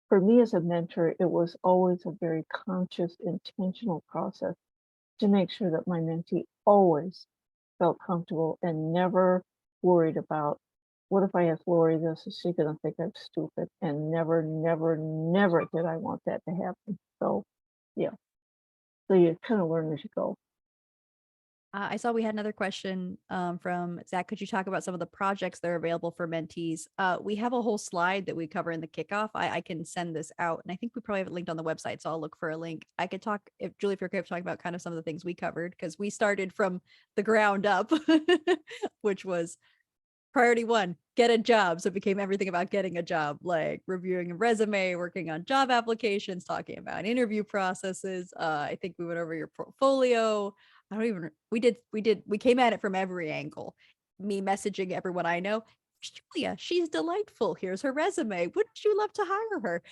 for me as a mentor, it was always a very conscious, intentional process to make sure that my mentee always felt comfortable and never worried about, what if I ask Lori this, is she gonna think I'm stupid? And never, never, never did I want that to happen. So yeah, so you kind of learn as you go. I saw we had another question from Zach. Could you talk about some of the projects that are available for mentees? We have a whole slide that we cover in the kickoff. I can send this out, and I think we probably have it linked on the website, so I'll look for a link. I could talk, if Julie, if you're okay with talking about kind of some of the things we covered, because we started from the ground up, which was priority 1, get a job. So it became everything about getting a job, like reviewing a resume, working on job applications, talking about interview processes. I think we went over your portfolio. I don't even, we came at it from every angle. Me messaging everyone I know, Julia, she's delightful. Here's her resume. Wouldn't you love to hire her?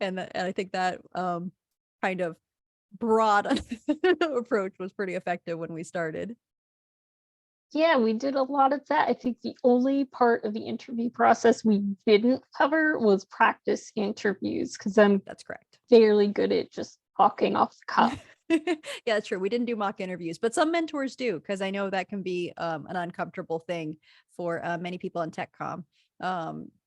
And I think that kind of broad approach was pretty effective when we started. Yeah, we did a lot of that. I think the only part of the interview process we didn't cover was practice interviews, because I'm That's correct. fairly good at just talking off the cuff. Yeah, that's true. We didn't do mock interviews, but some mentors do, because I know that can be an uncomfortable thing for many people in Tech Comm,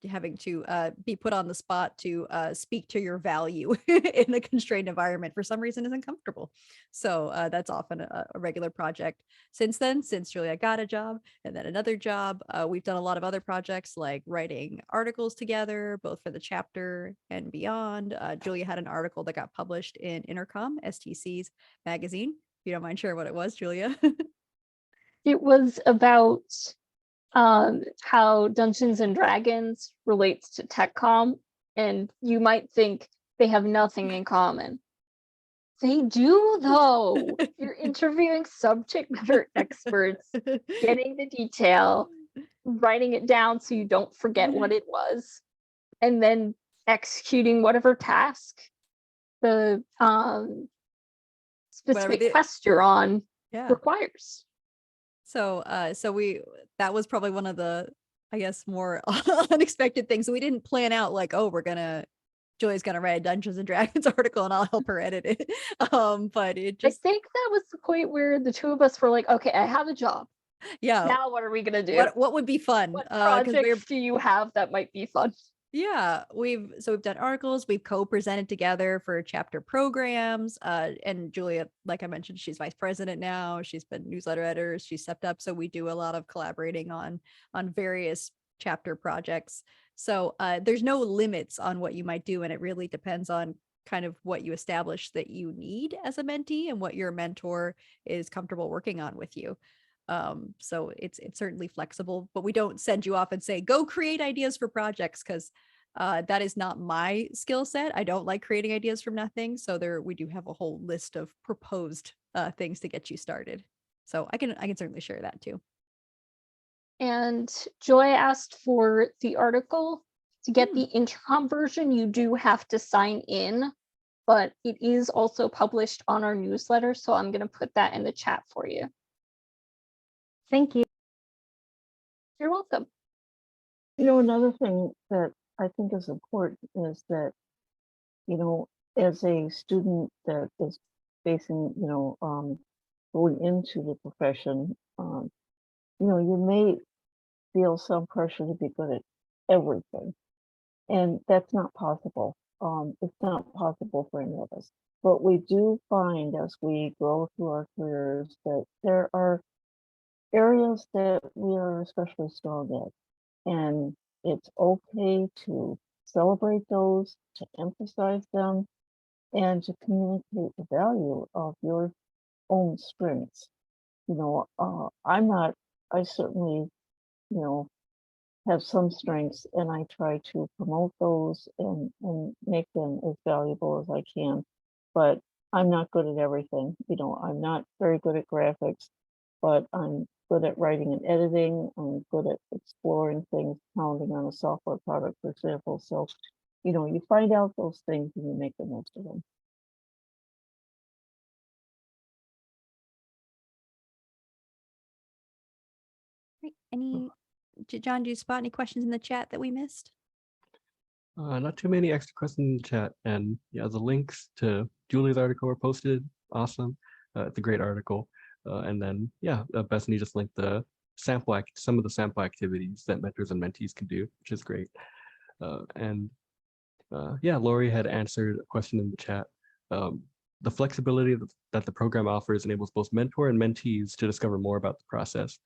having to be put on the spot to speak to your value in a constrained environment for some reason is uncomfortable. So that's often a regular project. Since then, since Julia got a job and then another job, we've done a lot of other projects like writing articles together, both for the chapter and beyond. Julia had an article that got published in Intercom, STC's magazine. If you don't mind sharing what it was, Julia. It was about how Dungeons and Dragons relates to Tech Comm, and you might think they have nothing in common. They do, though. You're interviewing subject matter experts, getting the detail, writing it down so you don't forget what it was, and then executing whatever task the specific quest you're on requires. So that was probably one of the, I guess, more unexpected things. So we didn't plan out like, oh, Julia's gonna write a Dungeons and Dragons article and I'll help her edit it. But it just, I think that was the point where the two of us were like, okay, I have a job. Yeah. Now what are we gonna do? What would be fun? What projects do you have that might be fun? Yeah, we've done articles, we've co-presented together for chapter programs, and Julia, like I mentioned, she's vice president now. She's been newsletter editor. She stepped up, so we do a lot of collaborating on various chapter projects. So there's no limits on what you might do, and it really depends on kind of what you establish that you need as a mentee and what your mentor is comfortable working on with you. So it's certainly flexible, but we don't send you off and say, go create ideas for projects, because that is not my skill set. I don't like creating ideas from nothing. So we do have a whole list of proposed things to get you started. So I can certainly share that too. And Joy asked for the article. To get the Intercom version, you do have to sign in, but it is also published on our newsletter. So I'm going to put that in the chat for you. Thank you. You're welcome. You know, another thing that I think is important is that, you know, as a student that is facing, going into the profession, you know, you may feel some pressure to be good at everything. And that's not possible. It's not possible for any of us. But we do find as we grow through our careers that there are areas that we are especially strong at. And it's okay to celebrate those, to emphasize them, and to communicate the value of your own strengths. You know, I certainly, you know, have some strengths, and I try to promote those and make them as valuable as I can. But I'm not good at everything. I'm not very good at graphics, but I'm good at writing and editing. I'm good at exploring things, pounding on a software product, for example. So, you find out those things and you make the most of them. Right. John, do you spot any questions in the chat that we missed? Not too many extra questions in the chat, and yeah, the links to Julie's article were posted. Awesome, it's a great article. And then yeah, Bethany just linked some of the sample activities that mentors and mentees can do, which is great. And yeah, Lori had answered a question in the chat. The flexibility that the program offers enables both mentor and mentees to discover more about the process.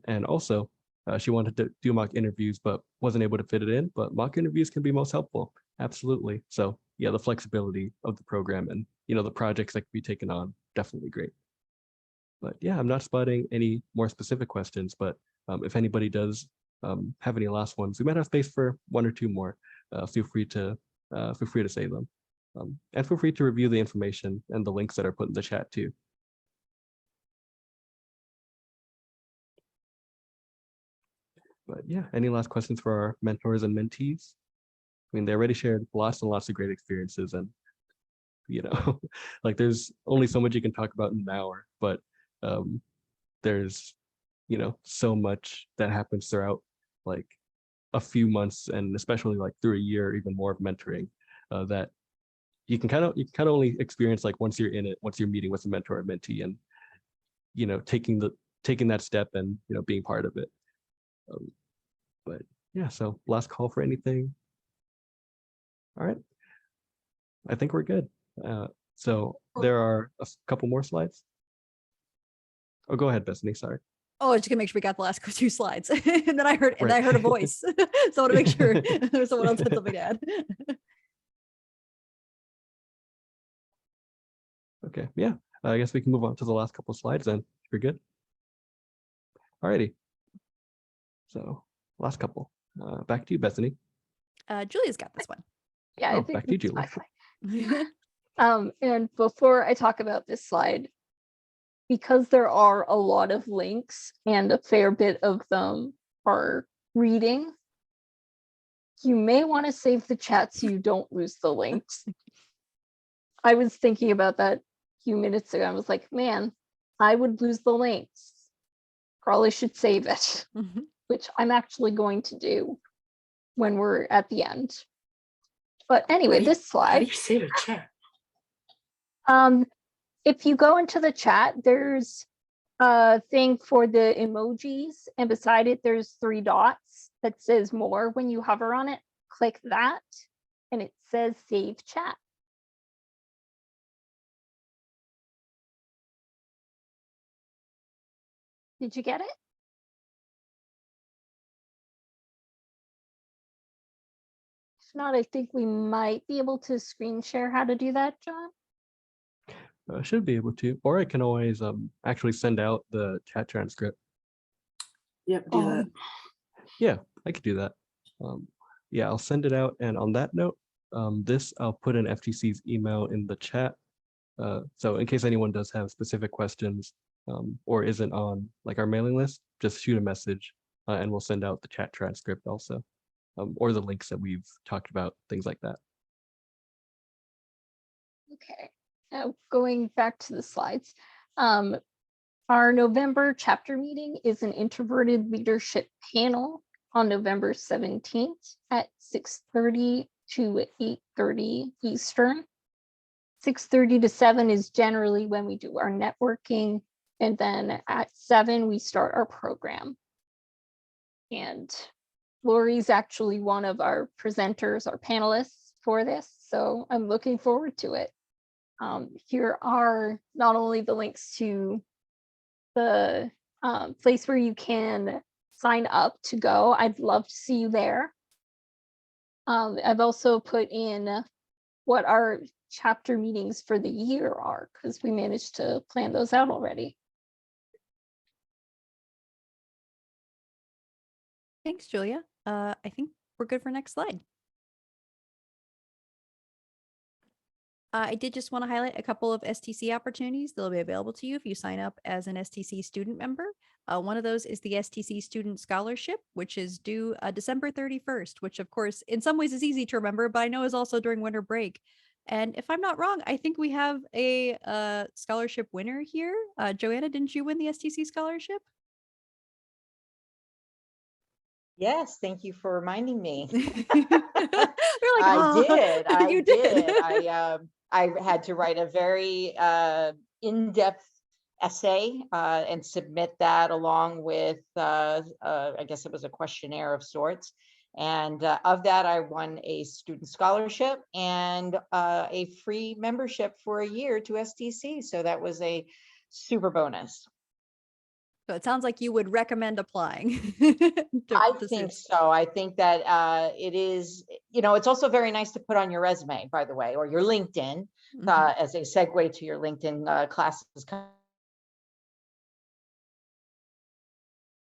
And also, she wanted to do mock interviews, but wasn't able to fit it in, but mock interviews can be most helpful. Absolutely. So yeah, the flexibility of the program and, the projects that can be taken on, definitely great. But yeah, I'm not spotting any more specific questions, but if anybody does have any last ones, we might have space for one or two more. Feel free to say them. And feel free to review the information and the links that are put in the chat too. But yeah, any last questions for our mentors and mentees? I mean, they already shared lots and lots of great experiences, and like there's only so much you can talk about in an hour, but there's so much that happens throughout like a few months, and especially like through a year, even more of mentoring, that you can kind of only experience like once you're in it, once you're meeting with a mentor or mentee, and taking that step and being part of it. But yeah, so last call for anything. All right, I think we're good. So there are a couple more slides. Oh, go ahead, Bethany. Sorry. Oh, I was just gonna make sure we got the last 2 slides, and then I heard a voice. So I want to make sure there's someone else had something to add. Okay, yeah. I guess we can move on to the last couple of slides then. We're good. Alrighty. So last couple. Back to you, Bethany. Julia's got this one. Yeah, I Oh, think back to you, this is my Julie. slide. And before I talk about this slide, because there are a lot of links and a fair bit of them are reading, you may want to save the chat so you don't lose the links. I was thinking about that a few minutes ago. I was like, man, I would lose the links. Probably should save it, which I'm actually going to do when we're at the end. But anyway, this slide. How do you save a chat? If you go into the chat, there's a thing for the emojis, and beside it, there's 3 dots that says more. When you hover on it, click that, and it says save chat. Did you get it? If not, I think we might be able to screen share how to do that, John. I should be able to, or I can always actually send out the chat transcript. Yep, do that. Yeah, I could do that. Yeah, I'll send it out. And on that note, I'll put in FTC's email in the chat. So in case anyone does have specific questions or isn't on like our mailing list, just shoot a message and we'll send out the chat transcript also, or the links that we've talked about, things like that. Okay, now going back to the slides. Our November chapter meeting is an introverted leadership panel on November 17th at 6:30 to 8:30 Eastern. 6:30 to 7 is generally when we do our networking, and then at 7 we start our program. And Lori's actually one of our presenters, our panelists for this, so I'm looking forward to it. Here are not only the links to the place where you can sign up to go. I'd love to see you there. I've also put in what our chapter meetings for the year are, because we managed to plan those out already. Thanks, Julia. I think we're good for next slide. I did just want to highlight a couple of STC opportunities that'll be available to you if you sign up as an STC student member. One of those is the STC Student Scholarship, which is due December 31st, which of course in some ways is easy to remember, but I know is also during winter break. And if I'm not wrong, I think we have a scholarship winner here. Joanna, didn't you win the STC scholarship? Yes, thank you for reminding me. We're like, I "Oh, did. I you did. I had to write a very in-depth essay and submit that along with I guess it was a questionnaire of sorts. And of that, I won a student scholarship and a free membership for a year to STC. So that was a super bonus. So it sounds like you would recommend applying. I think so. I think that it is, it's also very nice to put on your resume, by the way, or your LinkedIn as a segue to your LinkedIn classes.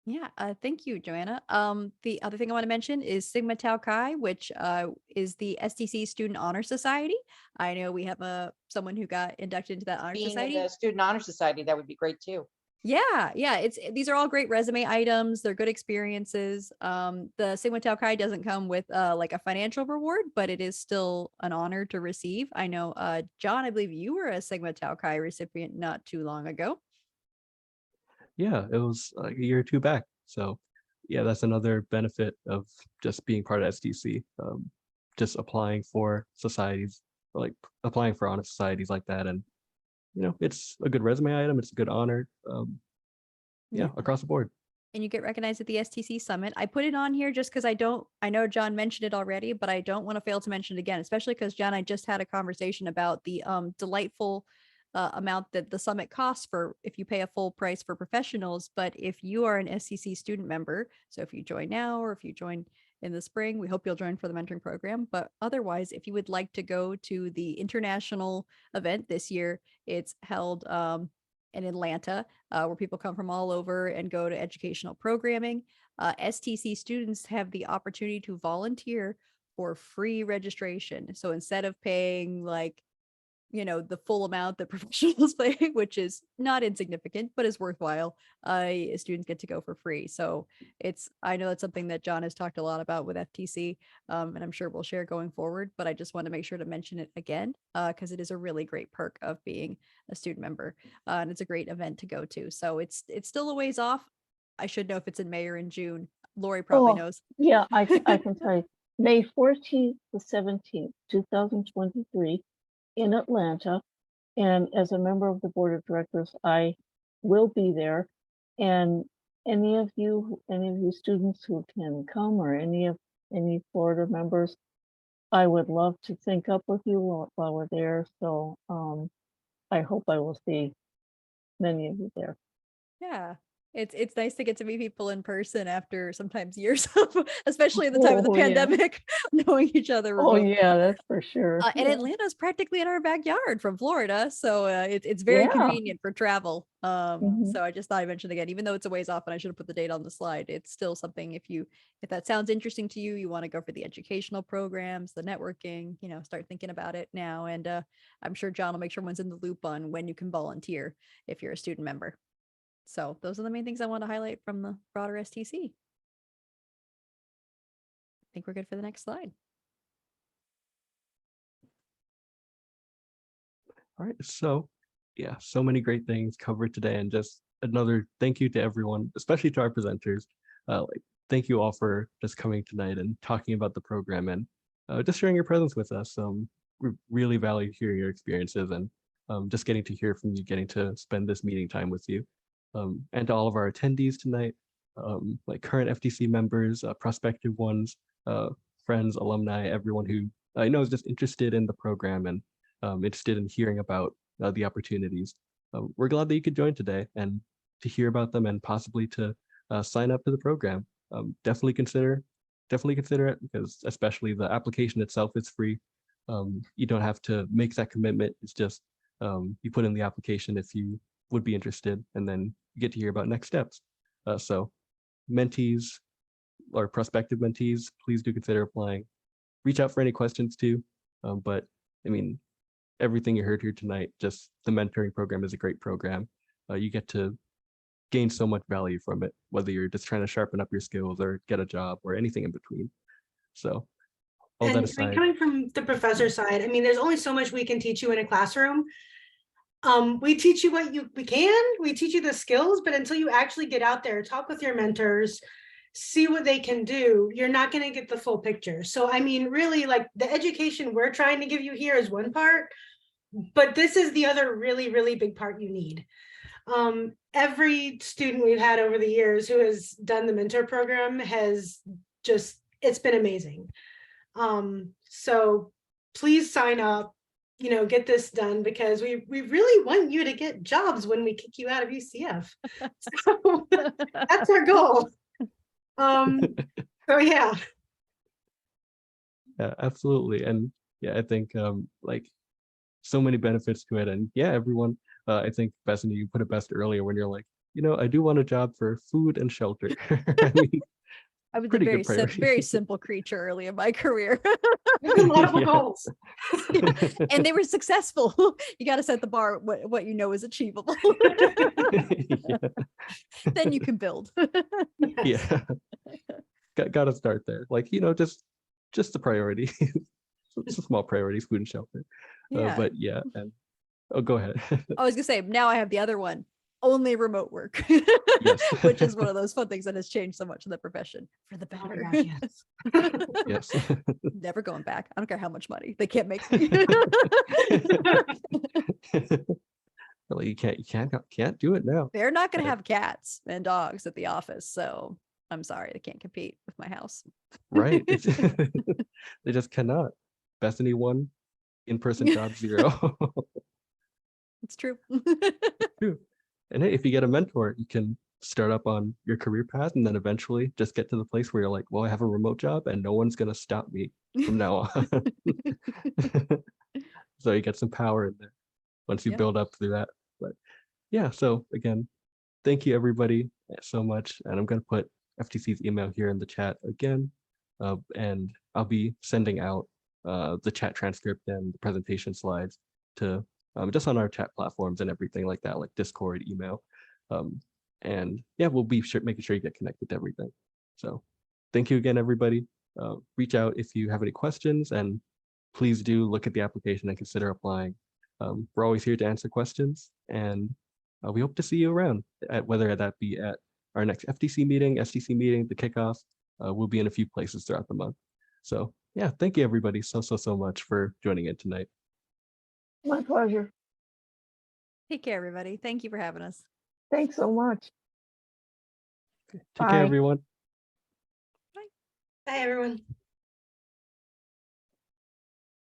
Yeah, thank you, Joanna. The other thing I want to mention is Sigma Tau Chi, which is the STC Student Honor Society. I know we have someone who got inducted into that honor Being in society. the Student Honor Society, that would be great too. Yeah, these are all great resume items. They're good experiences. The Sigma Tau Chi doesn't come with like a financial reward, but it is still an honor to receive. I know, John, I believe you were a Sigma Tau Chi recipient not too long ago. Yeah, it was like a year or two back. So yeah, that's another benefit of just being part of STC. Just applying for societies, or like applying for honor societies like that, and it's a good resume item. It's a good honor. Yeah, across the board. And you get recognized at the STC Summit. I put it on here just because I know John mentioned it already, but I don't want to fail to mention it again, especially because John, I just had a conversation about the delightful amount that the summit costs for if you pay a full price for professionals. But if you are an STC student member, so if you join now or if you join in the spring, we hope you'll join for the mentoring program. But otherwise, if you would like to go to the international event this year, it's held in Atlanta, where people come from all over and go to educational programming. STC students have the opportunity to volunteer for free registration. So instead of paying like, the full amount that professionals pay, which is not insignificant, but is worthwhile, students get to go for free. So I know that's something that John has talked a lot about with FTC, and I'm sure we'll share going forward, but I just want to make sure to mention it again, because it is a really great perk of being a student member, and it's a great event to go to. So it's still a ways off. I should know if it's in May or in June. Lori probably knows. Yeah, I can tell you, May 14th to 17th, 2023. In Atlanta, and as a member of the board of directors, I will be there. And any of you students who can come, or any Florida members, I would love to sync up with you while we're there. So I hope I will see many of you there. Yeah. It's nice to get to meet people in person after sometimes years of, especially at the time of the pandemic, knowing each other. Oh yeah, that's for sure. And Atlanta's practically in our backyard from Florida, so it's very convenient for travel. So I just thought I'd mention again, even though it's a ways off, and I should have put the date on the slide, it's still something. If that sounds interesting to you, you want to go for the educational programs, the networking, start thinking about it now. And I'm sure John will make sure everyone's in the loop on when you can volunteer if you're a student member. So those are the main things I want to highlight from the broader STC. I think we're good for the next slide. All right, so yeah, so many great things covered today, and just another thank you to everyone, especially to our presenters. Thank you all for just coming tonight and talking about the program and just sharing your presence with us. We really value hearing your experiences and just getting to hear from you, getting to spend this meeting time with you. And to all of our attendees tonight, like current FTC members, prospective ones, friends, alumni, everyone who I know is just interested in the program and interested in hearing about the opportunities. We're glad that you could join today and to hear about them and possibly to sign up to the program. Definitely consider it, because especially the application itself is free. You don't have to make that commitment. It's just you put in the application if you would be interested, and then you get to hear about next steps. So mentees or prospective mentees, please do consider applying. Reach out for any questions too. But I mean, everything you heard here tonight, just the mentoring program is a great program. You get to gain so much value from it, whether you're just trying to sharpen up your skills or get a job or anything in between. So all that And I mean, aside, coming from the professor side, I mean, there's only so much we can teach you in a classroom. We teach you what we teach you the skills, but until you actually get out there, talk with your mentors, see what they can do, you're not going to get the full picture. So, I mean, really, like, the education we're trying to give you here is one part, but this is the other really, really big part you need. Every student we've had over the years who has done the mentor program has just, it's been amazing. So please sign up, you know, get this done, because we really want you to get jobs when we kick you out of UCF. So that's our goal. So yeah. yeah, absolutely. And yeah, I think like so many benefits to it. And yeah, everyone, I think Bethany, you put it best earlier when you're like, you know, I do want a job for food and shelter. I mean, I was a pretty very, good priority. very simple creature early in my career. Multiple Yeah. goals. And they were successful. You got to set the bar at what you know is achievable. Yeah. Then you can build. Yes. Yeah. Got to start there. Like, you know, just the priority. It's a small priorities, food and shelter. Yeah. But yeah, and oh, go ahead. I was gonna say, now I have the other one, only remote work. Yes. Which is one of those fun things that has changed so much in the profession for the Oh my better. gosh, yes. Yes. Never going back. I don't care how much money they can't make me. Really, you can't do it now. They're not gonna Yeah. have cats and dogs at the office, so I'm sorry, they can't compete with my house. Right. They just cannot. Bethany 1, in-person job 0. It's true. True. And hey, if you get a mentor, you can start up on your career path and then eventually just get to the place where you're like, well, I have a remote job and no one's gonna stop me from now on. So you get some power in there once you Yeah. build up through that. But yeah, so again, thank you everybody so much. And I'm gonna put FTC's email here in the chat again. And I'll be sending out the chat transcript and the presentation slides to just on our chat platforms and everything like that, like Discord, email. And yeah, we'll be making sure you get connected to everything. So thank you again, everybody. Reach out if you have any questions, and please do look at the application and consider applying. We're always here to answer questions, and we hope to see you around, whether that be at our next FTC meeting, STC meeting, the kickoff. We'll be in a few places throughout the month. So yeah, thank you everybody so much for joining in tonight. My pleasure. Take care, everybody. Thank you for having us. Thanks so much. Take care, Bye. everyone. Bye, everyone.